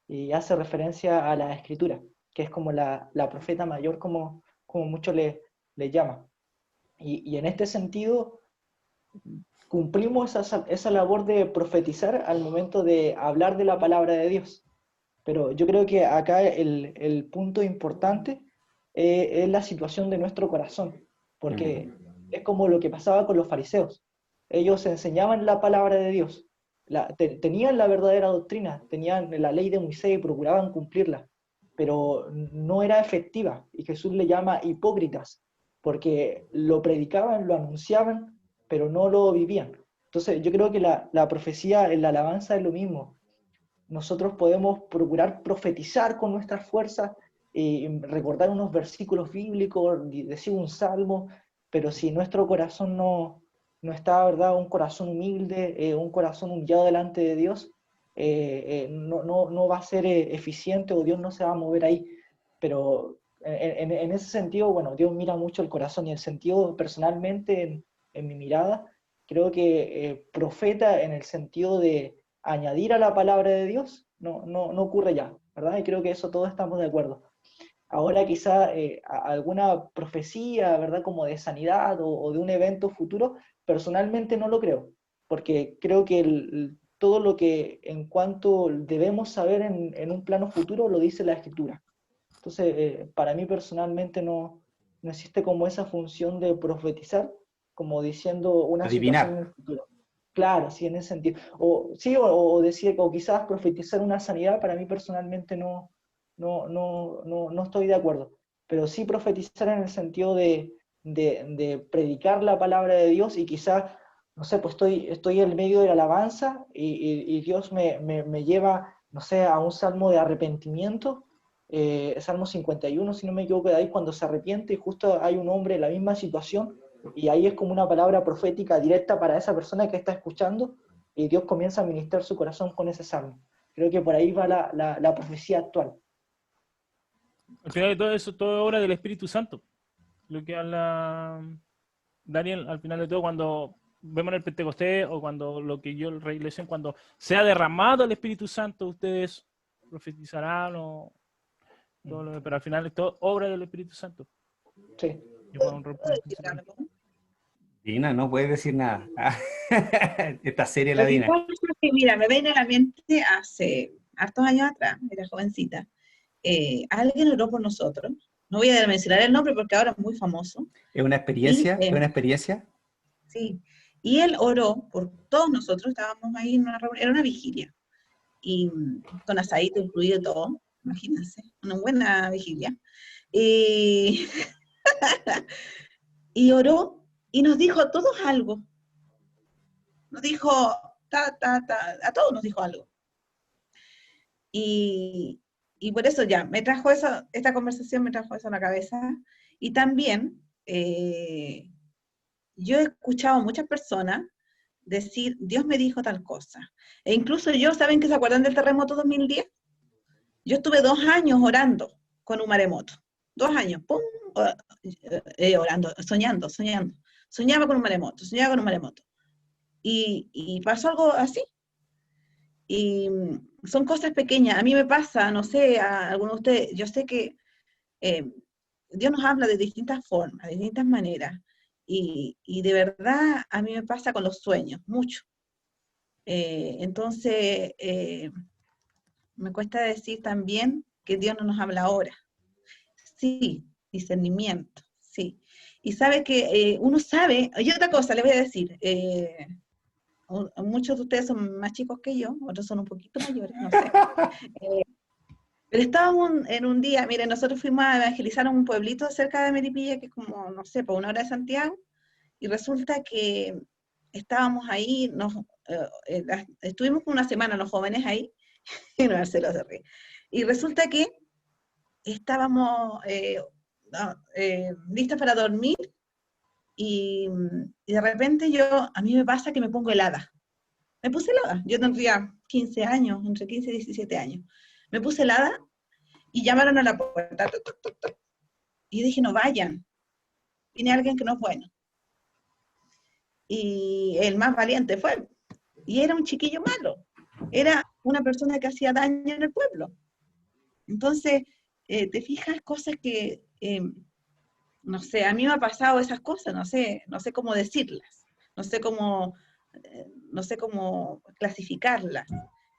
y hace referencia a la escritura, que es como la profeta mayor, como muchos le llaman. Y en este sentido, cumplimos esa labor de profetizar al momento de hablar de la palabra de Dios. Pero yo creo que acá el punto importante es la situación de nuestro corazón, porque es como lo que pasaba con los fariseos. Ellos enseñaban la palabra de Dios, tenían la verdadera doctrina, tenían la ley de Moisés y procuraban cumplirla, pero no era efectiva. Y Jesús le llama hipócritas, porque lo predicaban, lo anunciaban, pero no lo vivían. Entonces yo creo que la profecía en la alabanza es lo mismo. Nosotros podemos procurar profetizar con nuestras fuerzas, recordar unos versículos bíblicos, decir un salmo, pero si nuestro corazón no está, ¿verdad?, un corazón humilde, un corazón humillado delante de Dios, no va a ser eficiente, o Dios no se va a mover ahí. Pero en ese sentido, bueno, Dios mira mucho el corazón, y el sentido personalmente, en mi mirada, creo que profeta en el sentido de añadir a la palabra de Dios no ocurre ya, ¿verdad? Y creo que eso todos estamos de acuerdo. Ahora quizá alguna profecía, ¿verdad?, como de sanidad o de un evento futuro, personalmente no lo creo, porque creo que todo lo que en cuanto debemos saber en un plano futuro lo dice la Escritura. Entonces, para mí personalmente no existe como esa función de profetizar, como diciendo una situación en Adivinar. el futuro. Claro, sí, en ese sentido. O, sí, o decir, o quizás profetizar una sanidad, para mí personalmente no estoy de acuerdo. Pero sí profetizar en el sentido de predicar la palabra de Dios, y quizás, no sé, pues estoy en medio de la alabanza y Dios me lleva, no sé, a un salmo de arrepentimiento, Salmo 51, si no me equivoco, de ahí cuando se arrepiente y justo hay un hombre en la misma situación, y ahí es como una palabra profética directa para esa persona que está escuchando, y Dios comienza a ministrar su corazón con ese salmo. Creo que por ahí va la profecía actual. al final de todo eso, todo obra del Espíritu Santo. Lo que habla Daniel, al final de todo, cuando vemos en el Pentecostés, o cuando lo que yo, la iglesia, cuando sea derramado el Espíritu Santo, ustedes profetizarán o todo lo pero al final es todo obra del Espíritu Santo. Sí. Que fue un rol principal. Dina, no puedes decir nada. Está seria la Lo que Dina. pasa es que, mira, me viene a la mente hace hartos años atrás, era jovencita, alguien oró por nosotros, no voy a mencionar el nombre porque ahora es muy famoso, ¿Es una experiencia? Y, ¿Es una experiencia? sí, y él oró por todos nosotros, estábamos ahí en una reunión, era una vigilia, y con asadito incluido todo, imagínense, una buena vigilia, y, y oró y nos dijo a todos algo, nos dijo, a todos nos dijo algo. Y por eso ya, me trajo eso, esta conversación me trajo eso a la cabeza. Y también, yo he escuchado a muchas personas decir, Dios me dijo tal cosa. E incluso yo, ¿saben que se acuerdan del terremoto 2010? Yo estuve 2 años orando con un maremoto. 2 años, pum, orando, soñando. Soñaba con un maremoto, soñaba con un maremoto. Y pasó algo así. Y son cosas pequeñas. A mí me pasa, no sé, a algunos de ustedes, yo sé que Dios nos habla de distintas formas, de distintas maneras. Y de verdad a mí me pasa con los sueños, mucho. Entonces, me cuesta decir también que Dios no nos habla ahora. Sí, discernimiento, sí. Y sabe que uno sabe, y otra cosa le voy a decir, muchos de ustedes son más chicos que yo, otros son un poquito mayores, no sé. Pero estábamos en un día, miren, nosotros fuimos a evangelizar a un pueblito cerca de Melipilla, que es como, no sé, por 1 hora de Santiago, y resulta que estábamos ahí, estuvimos una semana los jóvenes ahí, y Marcelo se ríe. Y resulta que estábamos listas para dormir, y de repente a mí me pasa que me pongo helada. Me puse helada, yo tendría 15 años, entre 15 y 17 años. Me puse helada y llamaron a la puerta. Tuc, tuc, tuc. Y dije, no vayan, viene alguien que no es bueno. Y el más valiente fue. Y era un chiquillo malo. Era una persona que hacía daño en el pueblo. Entonces, te fijas cosas que, no sé, a mí me ha pasado esas cosas, no sé cómo decirlas, no sé cómo clasificarlas,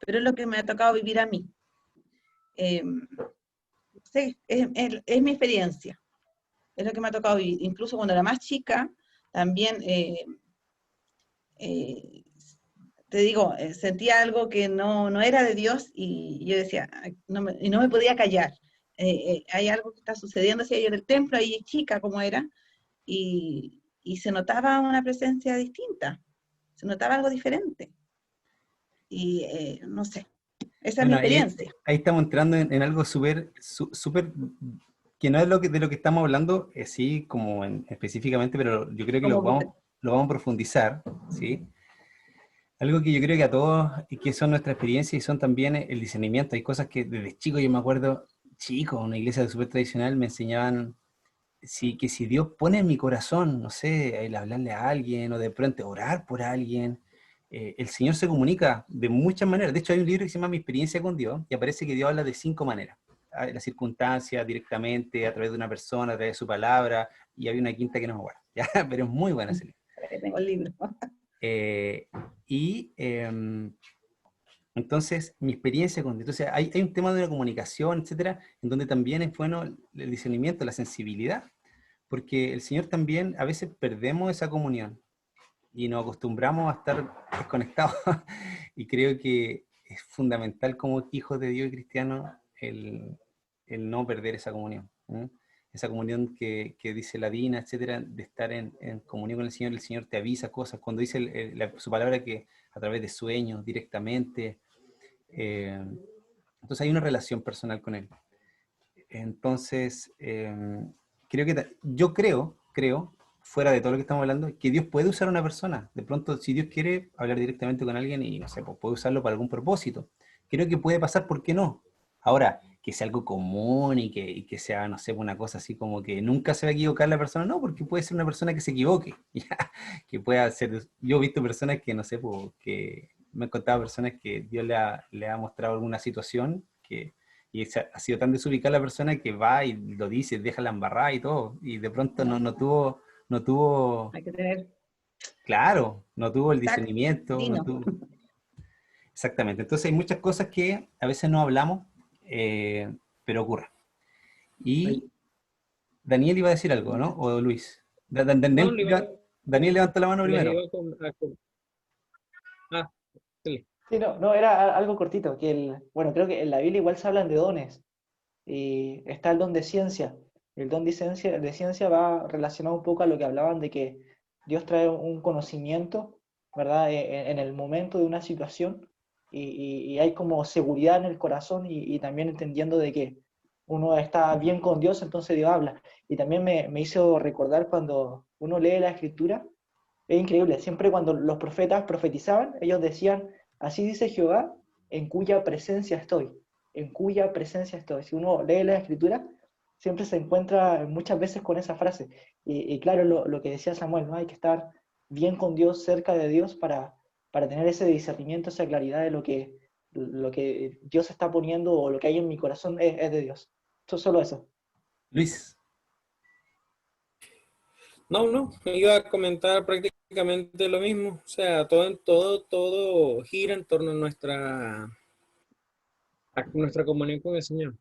pero es lo que me ha tocado vivir a mí. Sí, es mi experiencia, es lo que me ha tocado vivir. Incluso cuando era más chica, también, te digo, sentía algo que no era de Dios y yo decía, no me podía callar. Hay algo que está sucediendo, si yo en el templo, ahí chica como era, y se notaba una presencia distinta, se notaba algo diferente. Y no sé, esa es mi Bueno, experiencia. ahí estamos entrando en algo súper, que no es de lo que estamos hablando, sí, como específicamente, pero yo creo que lo vamos a profundizar, ¿sí? Algo que yo creo que a todos, y que son nuestra experiencia y son también el discernimiento. Hay cosas que desde chico, yo me acuerdo, chico, en una iglesia súper tradicional, me enseñaban que si Dios pone en mi corazón, no sé, el hablarle a alguien o de pronto orar por alguien, el Señor se comunica de muchas maneras. De hecho, hay un libro que se llama Mi experiencia con Dios y aparece que Dios habla de 5 maneras. La circunstancia, directamente, a través de una persona, a través de su palabra, y hay una quinta que no me acuerdo, ¿ya? Pero es muy buena ese libro. Tengo el libro. Entonces, mi experiencia con... Entonces, hay un tema de una comunicación, etcétera, en donde también es bueno el discernimiento, la sensibilidad, porque el Señor también, a veces perdemos esa comunión y nos acostumbramos a estar desconectados. Y creo que es fundamental como hijos de Dios y cristianos el no perder esa comunión. Esa comunión que dice la Dina, etcétera, de estar en comunión con el Señor te avisa cosas. Cuando dice su palabra que a través de sueños, directamente, entonces hay una relación personal con Él. Entonces, yo creo, fuera de todo lo que estamos hablando, que Dios puede usar a una persona. De pronto, si Dios quiere hablar directamente con alguien y, no sé, pues puede usarlo para algún propósito. Creo que puede pasar, ¿por qué no? Ahora, que sea algo común y que sea, no sé, una cosa así como que nunca se va a equivocar la persona, no, porque puede ser una persona que se equivoque, ¿ya? Que pueda ser, yo he visto personas que, no sé, pues, que me han contado personas que Dios le ha mostrado alguna situación y ha sido tan desubicada la persona que va y lo dice, deja la embarrada y todo, y de pronto no tuvo, Hay que tener claro, no tuvo el tact, discernimiento, no tino. tuvo... Exactamente, entonces hay muchas cosas que a veces no hablamos, pero ocurren. Y Daniel iba a decir algo, ¿no? O Luis. No, Daniel levantó la mano les primero. iba ah, sí. Sí, no, era algo cortito, bueno, creo que en la Biblia igual se hablan de dones, y está el don de ciencia. El don de ciencia va relacionado un poco a lo que hablaban de que Dios trae un conocimiento, ¿verdad? En el momento de una situación, y hay como seguridad en el corazón, y también entendiendo de que uno está bien con Dios, entonces Dios habla. Y también me hizo recordar cuando uno lee la Escritura, es increíble, siempre cuando los profetas profetizaban, ellos decían, así dice Jehová, en cuya presencia estoy, en cuya presencia estoy. Si uno lee la Escritura, siempre se encuentra muchas veces con esa frase. Y claro, lo que decía Samuel, ¿no? Hay que estar bien con Dios, cerca de Dios, para tener ese discernimiento, esa claridad de lo que Dios está poniendo o lo que hay en mi corazón es de Dios. Solo eso. Luis. No, iba a comentar prácticamente lo mismo. O sea, todo gira en torno a nuestra comunión con el Señor,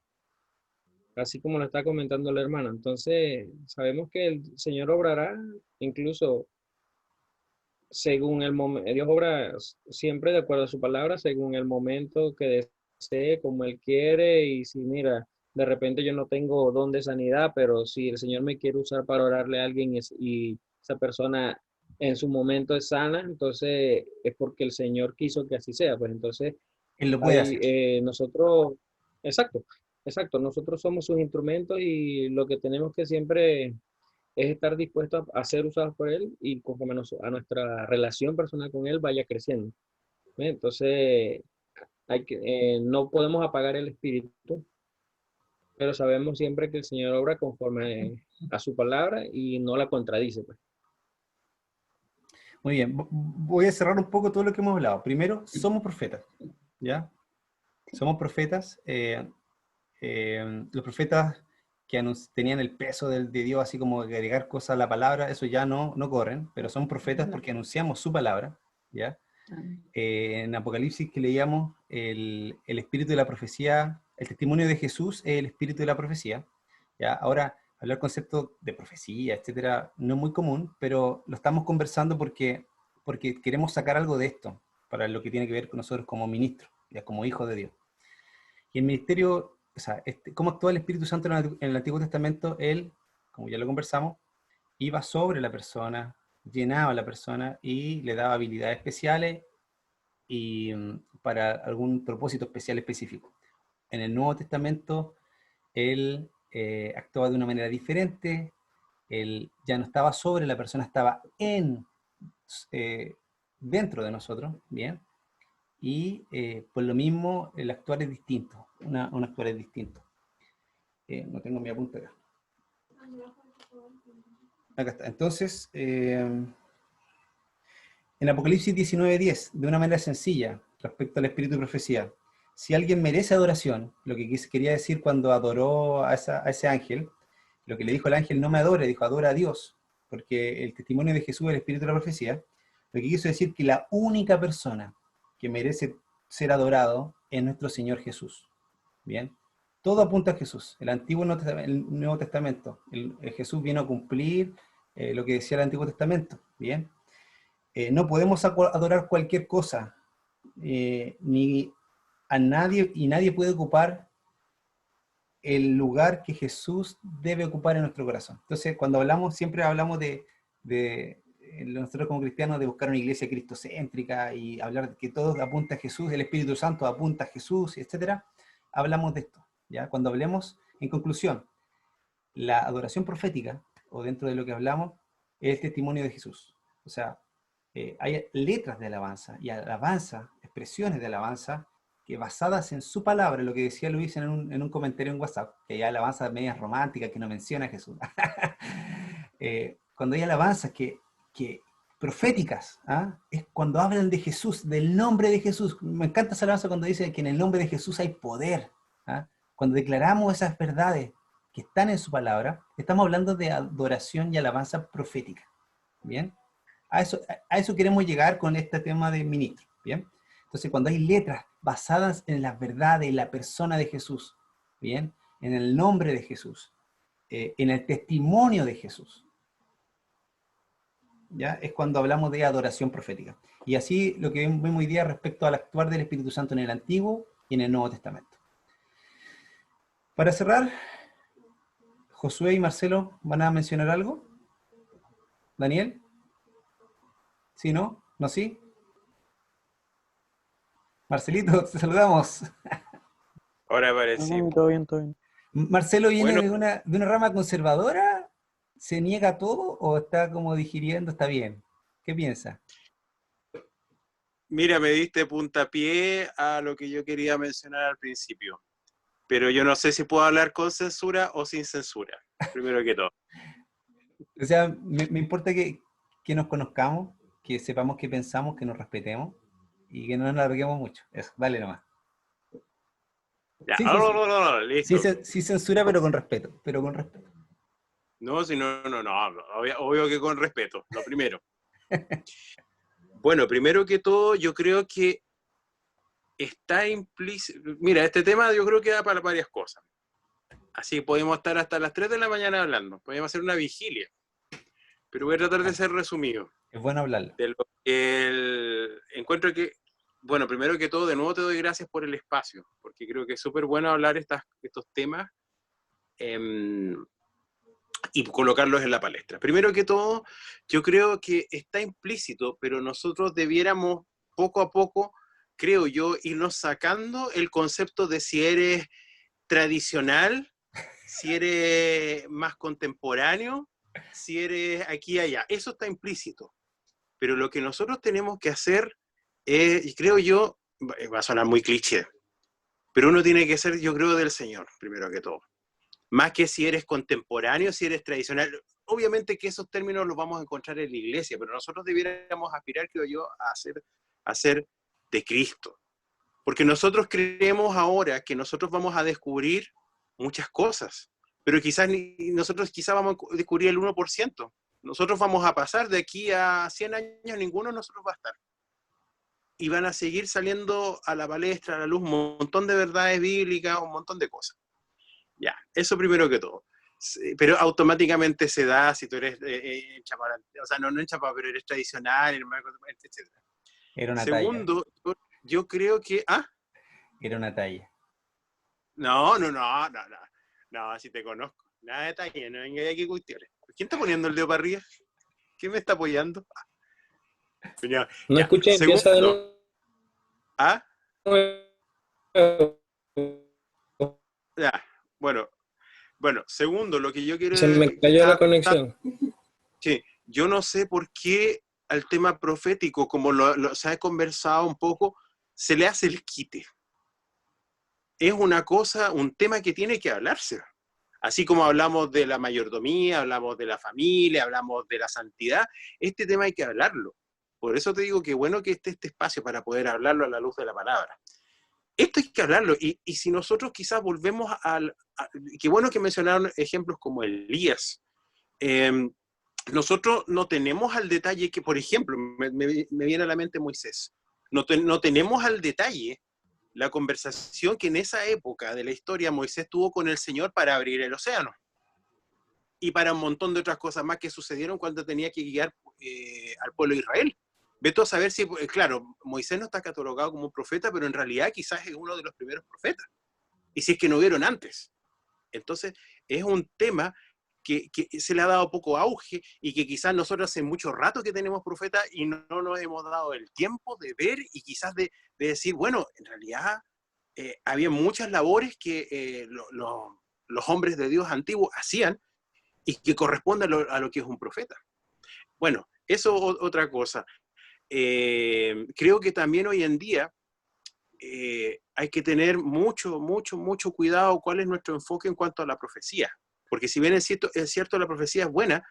así como lo está comentando la hermana. Entonces, sabemos que el Señor obrará incluso según el momento. Dios obra siempre de acuerdo a su palabra, según el momento que desee, como Él quiere. Y si, mira, de repente yo no tengo don de sanidad, pero si el Señor me quiere usar para orarle a alguien y esa persona en su momento es sana, entonces es porque el Señor quiso que así sea. Pues entonces, Él lo puede ahí hacer. nosotros, exacto, nosotros somos sus instrumentos, y lo que tenemos que siempre es estar dispuesto a ser usados por Él, y conforme a nuestra relación personal con Él vaya creciendo. ¿Ve? Entonces, no podemos apagar el espíritu, pero sabemos siempre que el Señor obra conforme a su palabra y no la contradice. Pues. Muy bien, voy a cerrar un poco todo lo que hemos hablado. Primero, somos profetas, ¿ya? Somos profetas. Los profetas que tenían el peso de Dios, así como agregar cosas a la palabra, eso ya no corren, pero son profetas porque anunciamos su palabra, ¿ya? En Apocalipsis que leíamos, el espíritu de la profecía, el testimonio de Jesús es el espíritu de la profecía, ¿ya? Ahora, hablar conceptos de profecía, etcétera, no es muy común, pero lo estamos conversando porque queremos sacar algo de esto, para lo que tiene que ver con nosotros como ministros, ya como hijos de Dios. Y el ministerio, o sea, cómo actúa el Espíritu Santo en el Antiguo Testamento, él, como ya lo conversamos, iba sobre la persona, llenaba a la persona y le daba habilidades especiales y para algún propósito especial específico. En el Nuevo Testamento, él actuaba de una manera diferente, él ya no estaba sobre la persona, estaba dentro de nosotros, ¿bien? Y por lo mismo el actuar es distinto, un actuar es distinto. No tengo mi apunte acá. Acá está. Entonces, en Apocalipsis 19:10, de una manera sencilla, respecto al espíritu de profecía, si alguien merece adoración, lo que quería decir cuando adoró a ese ángel, lo que le dijo el ángel, no me adore, dijo adora a Dios, porque el testimonio de Jesús es el espíritu de la profecía, lo que quiso decir que la única persona que merece ser adorado es nuestro Señor Jesús. Bien, todo apunta a Jesús. El Antiguo el Nuevo Testamento. El Jesús vino a cumplir lo que decía el Antiguo Testamento. Bien, no podemos adorar cualquier cosa, ni a nadie, y nadie puede ocupar el lugar que Jesús debe ocupar en nuestro corazón. Entonces, cuando hablamos, siempre hablamos de nosotros como cristianos, de buscar una iglesia cristocéntrica y hablar de que todo apunta a Jesús, el Espíritu Santo apunta a Jesús, etc. Hablamos de esto, ¿ya? Cuando hablemos, en conclusión, la adoración profética, o dentro de lo que hablamos, es el testimonio de Jesús. O sea, hay letras de alabanza y alabanza, expresiones de alabanza, que basadas en su palabra, lo que decía Luis en un comentario en WhatsApp, que hay alabanzas medias románticas que no menciona a Jesús. Cuando hay alabanzas que proféticas, ¿ah? Es cuando hablan de Jesús, del nombre de Jesús. Me encanta esa alabanza cuando dice que en el nombre de Jesús hay poder, Cuando declaramos esas verdades que están en su palabra, estamos hablando de adoración y alabanza profética. ¿Bien? A eso queremos llegar con este tema de ministro. ¿Bien? Entonces, cuando hay letras basadas en las verdades, en la persona de Jesús, ¿bien? En el nombre de Jesús, en el testimonio de Jesús, ¿ya? Es cuando hablamos de adoración profética. Y así lo que vemos hoy día respecto al actuar del Espíritu Santo en el Antiguo y en el Nuevo Testamento. Para cerrar, Josué y Marcelo, ¿van a mencionar algo? ¿Daniel? ¿Sí, no? ¿No, sí? Marcelito, te saludamos. Ahora No, aparecí. mami, todo bien, todo bien. ¿Marcelo viene Bueno, de una rama conservadora? ¿Se niega a todo o está como digiriendo? ¿Está bien? ¿Qué piensa? mira, me diste puntapié a lo que yo quería mencionar al principio. Pero yo no sé si puedo hablar con censura o sin censura, primero que todo. O sea, me importa que nos conozcamos, que sepamos qué pensamos, que nos respetemos y que no nos alarguemos mucho. Eso, dale nomás. Ya, Sí, no, listo. sí censura, pero con respeto. Pero con respeto. No, si no, obvio que con respeto, lo primero. Bueno, primero que todo, yo creo que está implícito. Mira, este tema yo creo que da para varias cosas. Así podemos estar hasta las 3 de la mañana hablando. Podemos hacer una vigilia. Pero voy a tratar de ser resumido. Es bueno hablarlo. De lo que encuentro que, bueno, primero que todo, de nuevo te doy gracias por el espacio, porque creo que es súper bueno hablar estos temas y colocarlos en la palestra. Primero que todo, yo creo que está implícito, pero nosotros debiéramos poco a poco, creo yo, irnos sacando el concepto de si eres tradicional, si eres más contemporáneo, si eres aquí y allá. Eso está implícito. Pero lo que nosotros tenemos que hacer es, y creo yo, va a sonar muy cliché, pero uno tiene que ser, yo creo, del Señor, primero que todo. Más que si eres contemporáneo, si eres tradicional. Obviamente que esos términos los vamos a encontrar en la iglesia, pero nosotros debiéramos aspirar, creo yo, a ser de Cristo. Porque nosotros creemos ahora que nosotros vamos a descubrir muchas cosas, pero nosotros quizás vamos a descubrir el 1%. Nosotros vamos a pasar de aquí a 100 años, ninguno de nosotros va a estar. Y van a seguir saliendo a la palestra, a la luz, un montón de verdades bíblicas, un montón de cosas. Ya, eso primero que todo. Pero automáticamente se da si tú eres enchapado, o sea, no enchapado, pero eres tradicional, etc. Era una Segundo, talla. yo creo que... Era una talla. No, si te conozco. Nada de talla, no venga aquí cuestiones. ¿Quién está poniendo el dedo para arriba? ¿Quién me está apoyando? Señor, No ya. escuché, empieza de Segundo, nuevo. ya, bueno, segundo, lo que yo quiero... Se me cayó la conexión. Sí, yo no sé por qué al tema profético, como se ha conversado un poco, se le hace el quite. Es una cosa, un tema que tiene que hablarse. Así como hablamos de la mayordomía, hablamos de la familia, hablamos de la santidad, este tema hay que hablarlo. Por eso te digo que bueno que esté este espacio para poder hablarlo a la luz de la palabra. Esto hay que hablarlo, y si nosotros quizás volvemos qué bueno que mencionaron ejemplos como Elías. Nosotros no tenemos al detalle que, por ejemplo, me viene a la mente Moisés. No tenemos al detalle la conversación que en esa época de la historia Moisés tuvo con el Señor para abrir el océano. Y para un montón de otras cosas más que sucedieron cuando tenía que guiar al pueblo de Israel. Vete a saber si, claro, Moisés no está catalogado como un profeta, pero en realidad quizás es uno de los primeros profetas. Y si es que no hubieron antes. Entonces, es un tema que se le ha dado poco auge y que quizás nosotros hace mucho rato que tenemos profetas y no nos hemos dado el tiempo de ver y quizás de decir, bueno, en realidad había muchas labores que los hombres de Dios antiguos hacían y que corresponden a lo que es un profeta. Bueno, eso otra cosa. Creo que también hoy en día hay que tener mucho cuidado cuál es nuestro enfoque en cuanto a la profecía. Porque si bien es cierto la profecía es buena,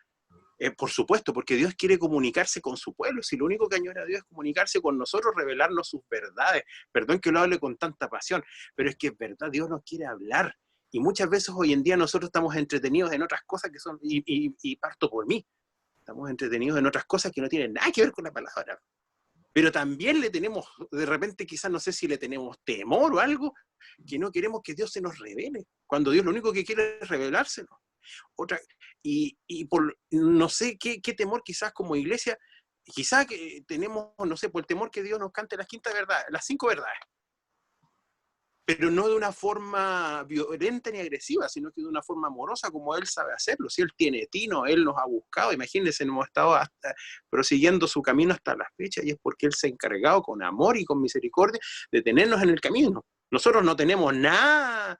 Por supuesto, porque Dios quiere comunicarse con su pueblo. Si lo único que añora a Dios es comunicarse con nosotros, revelarnos sus verdades. Perdón que lo hable con tanta pasión, pero es que es verdad, Dios nos quiere hablar. Y muchas veces hoy en día nosotros estamos entretenidos en otras cosas que son, y parto por mí, estamos entretenidos en otras cosas que no tienen nada que ver con la palabra. Pero también le tenemos, de repente quizás no sé si le tenemos temor o algo, que no queremos que Dios se nos revele, cuando Dios lo único que quiere es revelárselo. Y por no sé qué temor quizás como iglesia, quizás que tenemos, no sé, por el temor que Dios nos cante las 5 verdades, pero no de una forma violenta ni agresiva, sino que de una forma amorosa, como Él sabe hacerlo. Si Él tiene tino, Él nos ha buscado, imagínense, hemos estado prosiguiendo su camino hasta la fecha, y es porque Él se ha encargado con amor y con misericordia de tenernos en el camino. Nosotros no tenemos nada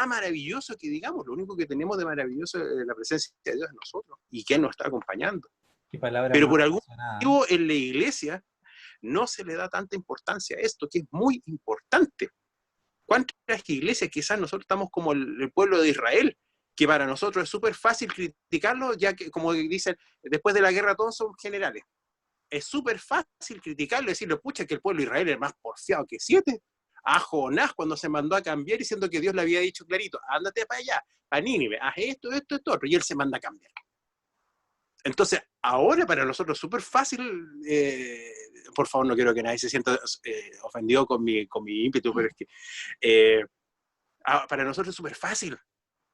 maravilloso que digamos, lo único que tenemos de maravilloso es la presencia de Dios en nosotros, y que Él nos está acompañando. Pero por algún motivo en la iglesia no se le da tanta importancia a esto, que es muy importante. ¿Cuántas iglesias quizás nosotros estamos como el pueblo de Israel, que para nosotros es súper fácil criticarlo, ya que, como dicen, después de la guerra todos son generales? Es súper fácil criticarlo y decirle, pucha, que el pueblo de Israel es más porfiado que 7. A Jonás, cuando se mandó a cambiar diciendo que Dios le había dicho clarito, ándate para allá, para Nínive, haz esto, otro, y él se manda a cambiar. Entonces, ahora para nosotros es súper fácil, por favor, no quiero que nadie se sienta ofendido con mi ímpetu, pero es que para nosotros es súper fácil,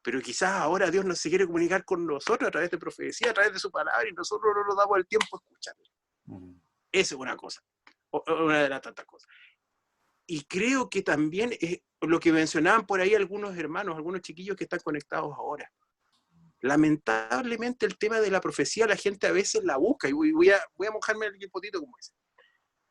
pero quizás ahora Dios se quiere comunicar con nosotros a través de profecía, a través de su palabra, y nosotros no nos damos el tiempo a escucharlo. Esa es una cosa, una de las tantas cosas. Y creo que también lo que mencionaban por ahí algunos hermanos, algunos chiquillos que están conectados ahora. Lamentablemente el tema de la profecía la gente a veces la busca, y voy a mojarme el potito como ese.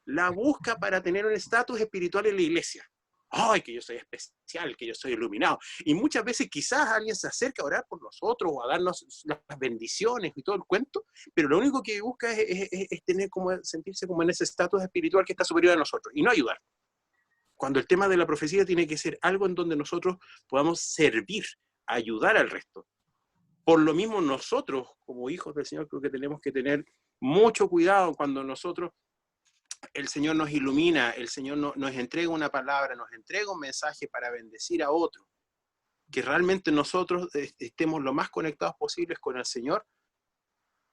La busca para tener un estatus espiritual en la iglesia. ¡Ay, que yo soy especial, que yo soy iluminado! Y muchas veces quizás alguien se acerca a orar por nosotros o a darnos las bendiciones y todo el cuento, pero lo único que busca es tener sentirse como en ese estatus espiritual que está superior a nosotros y no ayudar. Cuando el tema de la profecía tiene que ser algo en donde nosotros podamos servir, ayudar al resto. Por lo mismo nosotros, como hijos del Señor, creo que tenemos que tener mucho cuidado cuando el Señor nos ilumina, el Señor nos entrega una palabra, nos entrega un mensaje para bendecir a otro. Que realmente nosotros estemos lo más conectados posibles con el Señor.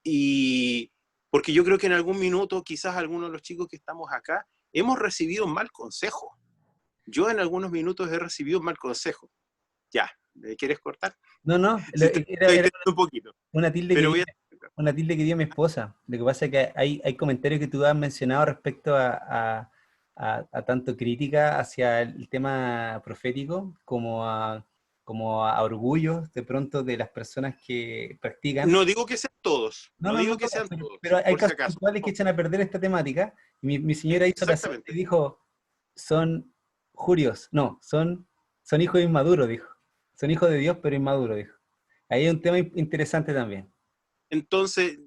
Y porque yo creo que en algún minuto, quizás algunos de los chicos que estamos acá, hemos recibido un mal consejo. Yo en algunos minutos he recibido un mal consejo. Ya, ¿me quieres cortar? No, era un poquito. Una tilde que dio mi esposa. Lo que pasa es que hay comentarios que tú has mencionado respecto a tanto crítica hacia el tema profético como a orgullo de pronto de las personas que practican. No digo que sean todos. No digo que sean todos. Pero hay casos puntuales que echan a perder esta temática. Y mi señora hizo la señal y dijo, son jurios, no, son hijos inmaduros, dijo. Son hijos de Dios, pero inmaduros, dijo. Ahí hay un tema interesante también. Entonces,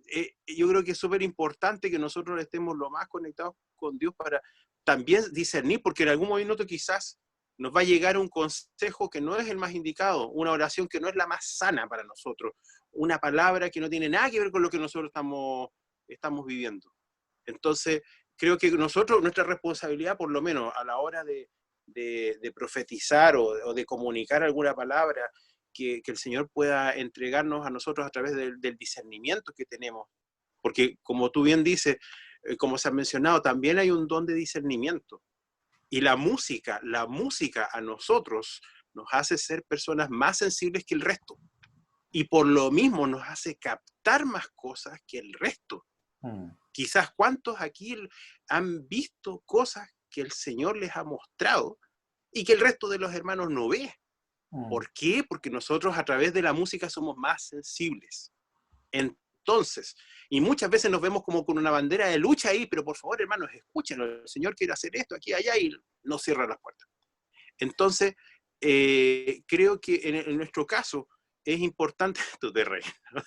yo creo que es súper importante que nosotros estemos lo más conectados con Dios para también discernir, porque en algún momento quizás nos va a llegar un consejo que no es el más indicado, una oración que no es la más sana para nosotros, una palabra que no tiene nada que ver con lo que nosotros estamos viviendo. Entonces, creo que nosotros, nuestra responsabilidad, por lo menos a la hora de profetizar o de comunicar alguna palabra, que el Señor pueda entregarnos a nosotros a través del discernimiento que tenemos. Porque como tú bien dices, como se ha mencionado, también hay un don de discernimiento. Y la música a nosotros nos hace ser personas más sensibles que el resto. Y por lo mismo nos hace captar más cosas que el resto. Quizás cuántos aquí han visto cosas que el Señor les ha mostrado y que el resto de los hermanos no ve. ¿Por qué? Porque nosotros a través de la música somos más sensibles. Entonces, y muchas veces nos vemos como con una bandera de lucha ahí, pero por favor, hermanos, escúchenlo, el Señor quiere hacer esto, aquí, allá, y nos cierra las puertas. Entonces, creo que en nuestro caso es importante, tú te reís, ¿no?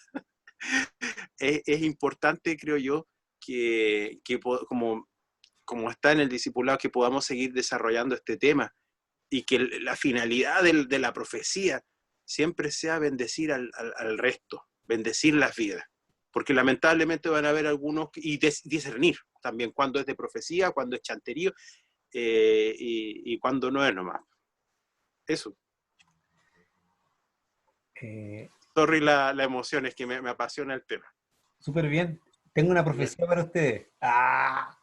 es importante, creo yo, que como está en el discipulado, que podamos seguir desarrollando este tema y que la finalidad de la profecía siempre sea bendecir al resto, bendecir las vidas. porque lamentablemente van a haber algunos, y discernir también cuándo es de profecía, cuándo es chanterío, y cuándo no es nomás. Eso. Sorry la emoción, es que me apasiona el tema. Súper bien. Tengo una profecía para ustedes. ¡Ah!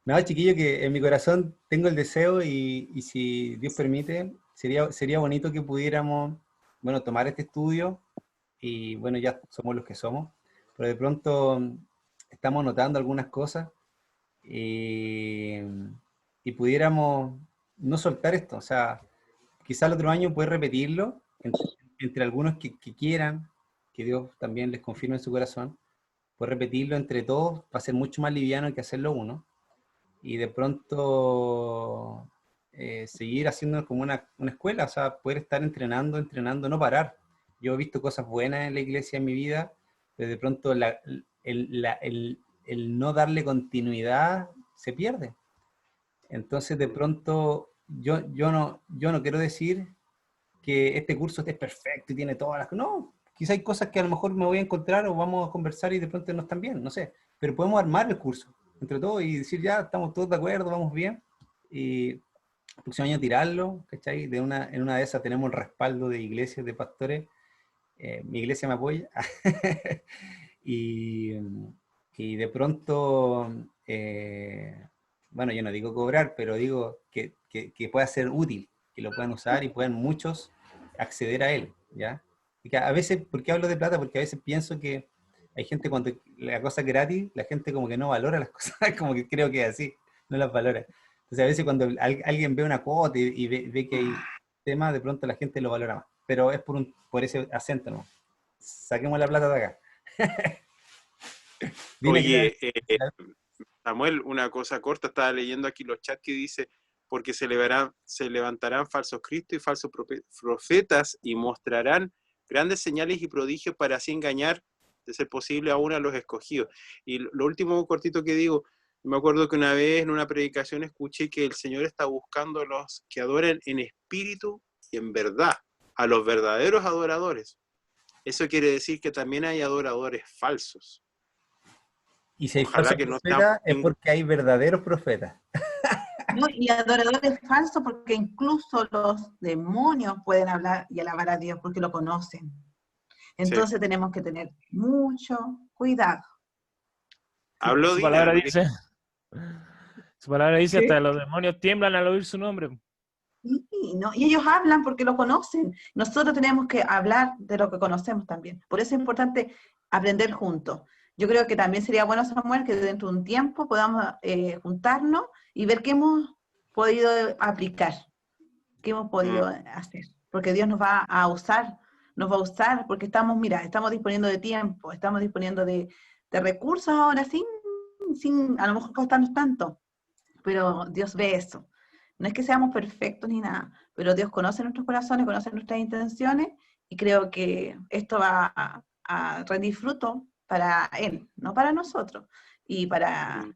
No, chiquillo, que en mi corazón tengo el deseo y si Dios permite, sería bonito que pudiéramos, bueno, tomar este estudio y, bueno, ya somos los que somos, pero de pronto estamos notando algunas cosas y pudiéramos no soltar esto. O sea, quizá el otro año puede repetirlo entre algunos que quieran, que Dios también les confirme en su corazón, puede repetirlo entre todos, va a ser mucho más liviano que hacerlo uno. Y de pronto seguir haciendo como una escuela, o sea, poder estar entrenando, no parar. Yo he visto cosas buenas en la iglesia en mi vida, pero de pronto el no darle continuidad se pierde. Entonces de pronto yo no quiero decir que este curso esté perfecto y tiene todas las... No, quizá hay cosas que a lo mejor me voy a encontrar o vamos a conversar y de pronto no están bien, no sé, pero podemos armar el curso entre todos y decir ya, estamos todos de acuerdo, vamos bien, y el próximo año tirarlo, ¿cachai? En una de esas tenemos el respaldo de iglesias, de pastores, mi iglesia me apoya, y de pronto, bueno, yo no digo cobrar, pero digo que pueda ser útil, que lo puedan usar y puedan muchos acceder a él, ¿ya? Y que a veces, ¿por qué hablo de plata? Porque a veces pienso que hay gente cuando la cosa es gratis, la gente como que no valora las cosas, como que creo que es así, no las valora. Entonces a veces cuando alguien ve una cuota y ve que hay temas, de pronto la gente lo valora más. Pero es por ese acento, ¿no? Saquemos la plata de acá. Oye, Samuel, una cosa corta, estaba leyendo aquí los chats que dice, porque se levantarán falsos cristos y falsos profetas y mostrarán grandes señales y prodigios para así engañar, de ser posible, aún a los escogidos. Y lo último cortito que digo, me acuerdo que una vez en una predicación escuché que el Señor está buscando a los que adoren en espíritu y en verdad, a los verdaderos adoradores. Eso quiere decir que también hay adoradores falsos. Y si hay Ojalá falsos que no profetas, estamos... es porque hay verdaderos profetas. No, y adoradores falsos porque incluso los demonios pueden hablar y alabar a Dios porque lo conocen. Entonces tenemos que tener mucho cuidado. Habló Su palabra Dina. dice, su palabra dice ¿Qué? hasta los demonios tiemblan al oír su nombre. Y ellos hablan porque lo conocen. Nosotros tenemos que hablar de lo que conocemos también. Por eso es importante aprender juntos. Yo creo que también sería bueno, Samuel, que dentro de un tiempo podamos juntarnos y ver qué hemos podido aplicar, qué hemos podido hacer. Porque Dios nos va a usar porque estamos disponiendo de tiempo, estamos disponiendo de recursos ahora sin a lo mejor costarnos tanto. Pero Dios ve eso. No es que seamos perfectos ni nada, pero Dios conoce nuestros corazones, conoce nuestras intenciones y creo que esto va a rendir fruto para Él, no para nosotros, y para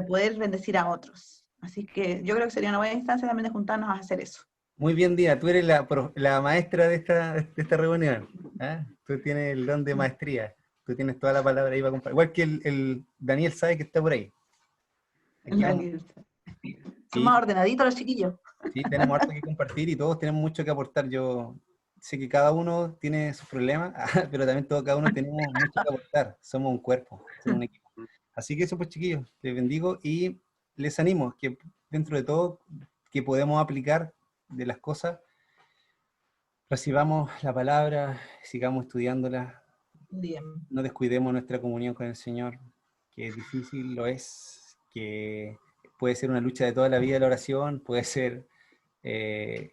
poder bendecir a otros. Así que yo creo que sería una buena instancia también de juntarnos a hacer eso. Muy bien, Dina, tú eres la maestra de esta reunión. ¿Ah? Tú tienes el don de maestría. Tú tienes toda la palabra ahí para compartir. Igual que el Daniel sabe que está por ahí. Son más ordenaditos los chiquillos. Sí, tenemos harto que compartir y todos tenemos mucho que aportar. Yo sé que cada uno tiene sus problemas, pero también cada uno tenemos mucho que aportar. Somos un cuerpo, somos un equipo. Así que eso pues, chiquillos, les bendigo y les animo que dentro de todo que podemos aplicar de las cosas, recibamos la palabra, sigamos estudiándola, Bien. no descuidemos nuestra comunión con el Señor, que es difícil, lo es, que puede ser una lucha de toda la vida la oración, puede ser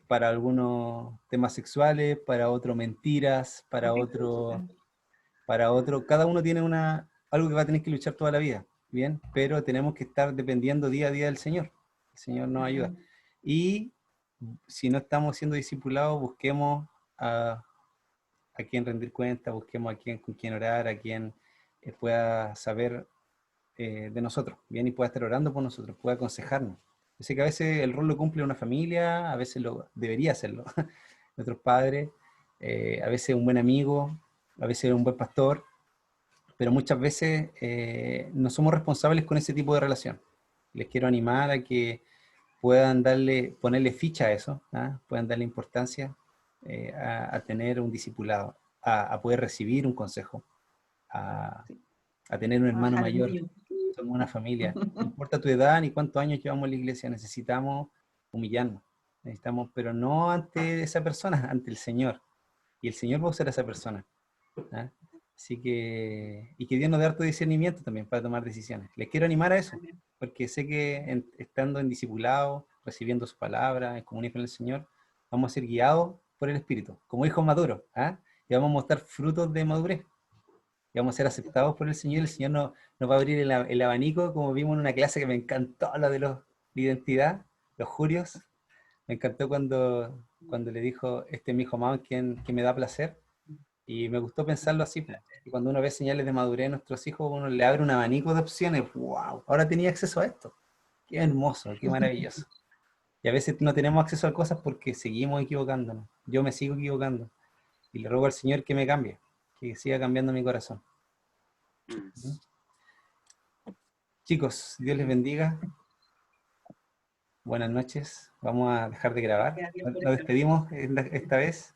para algunos temas sexuales, para otros mentiras, para otro, cada uno tiene algo que va a tener que luchar toda la vida, ¿bien? Pero tenemos que estar dependiendo día a día del Señor, el Señor nos ayuda. Y si no estamos siendo discipulados, busquemos a quien rendir cuenta, busquemos con quien orar, a quien pueda saber de nosotros, bien, y pueda estar orando por nosotros, pueda aconsejarnos. Yo sé que a veces el rol lo cumple una familia, a veces debería hacerlo, nuestros padres, a veces un buen amigo, a veces un buen pastor, pero muchas veces no somos responsables con ese tipo de relación. Les quiero animar a que puedan ponerle ficha a eso, ¿ah? Puedan darle importancia a tener un discipulado, a poder recibir un consejo, a tener un hermano mayor. Somos una familia. No importa tu edad ni cuántos años llevamos en la iglesia, necesitamos humillarnos. Necesitamos, pero no ante esa persona, ante el Señor. Y el Señor va a usar a esa persona. ¿Ah? Así que, y que Dios nos dé harto discernimiento también para tomar decisiones. Les quiero animar a eso, porque sé que estando en discipulado, recibiendo su palabra, en comunión con el Señor, vamos a ser guiados por el Espíritu, como hijos maduros, ¿ah? Y vamos a mostrar frutos de madurez. Y vamos a ser aceptados por el Señor. El Señor nos va a abrir el abanico, como vimos en una clase que me encantó, la de la identidad, los jurios. Me encantó cuando le dijo, este es mi hijo amado, quien me da placer. Y me gustó pensarlo así, pues. Y cuando uno ve señales de madurez en nuestros hijos, uno le abre un abanico de opciones. ¡Wow! Ahora tenía acceso a esto. ¡Qué hermoso! ¡Qué maravilloso! Y a veces no tenemos acceso a cosas porque seguimos equivocándonos. Yo me sigo equivocando. Y le ruego al Señor que me cambie, que siga cambiando mi corazón. Chicos, Dios les bendiga. Buenas noches. Vamos a dejar de grabar. Nos despedimos esta vez.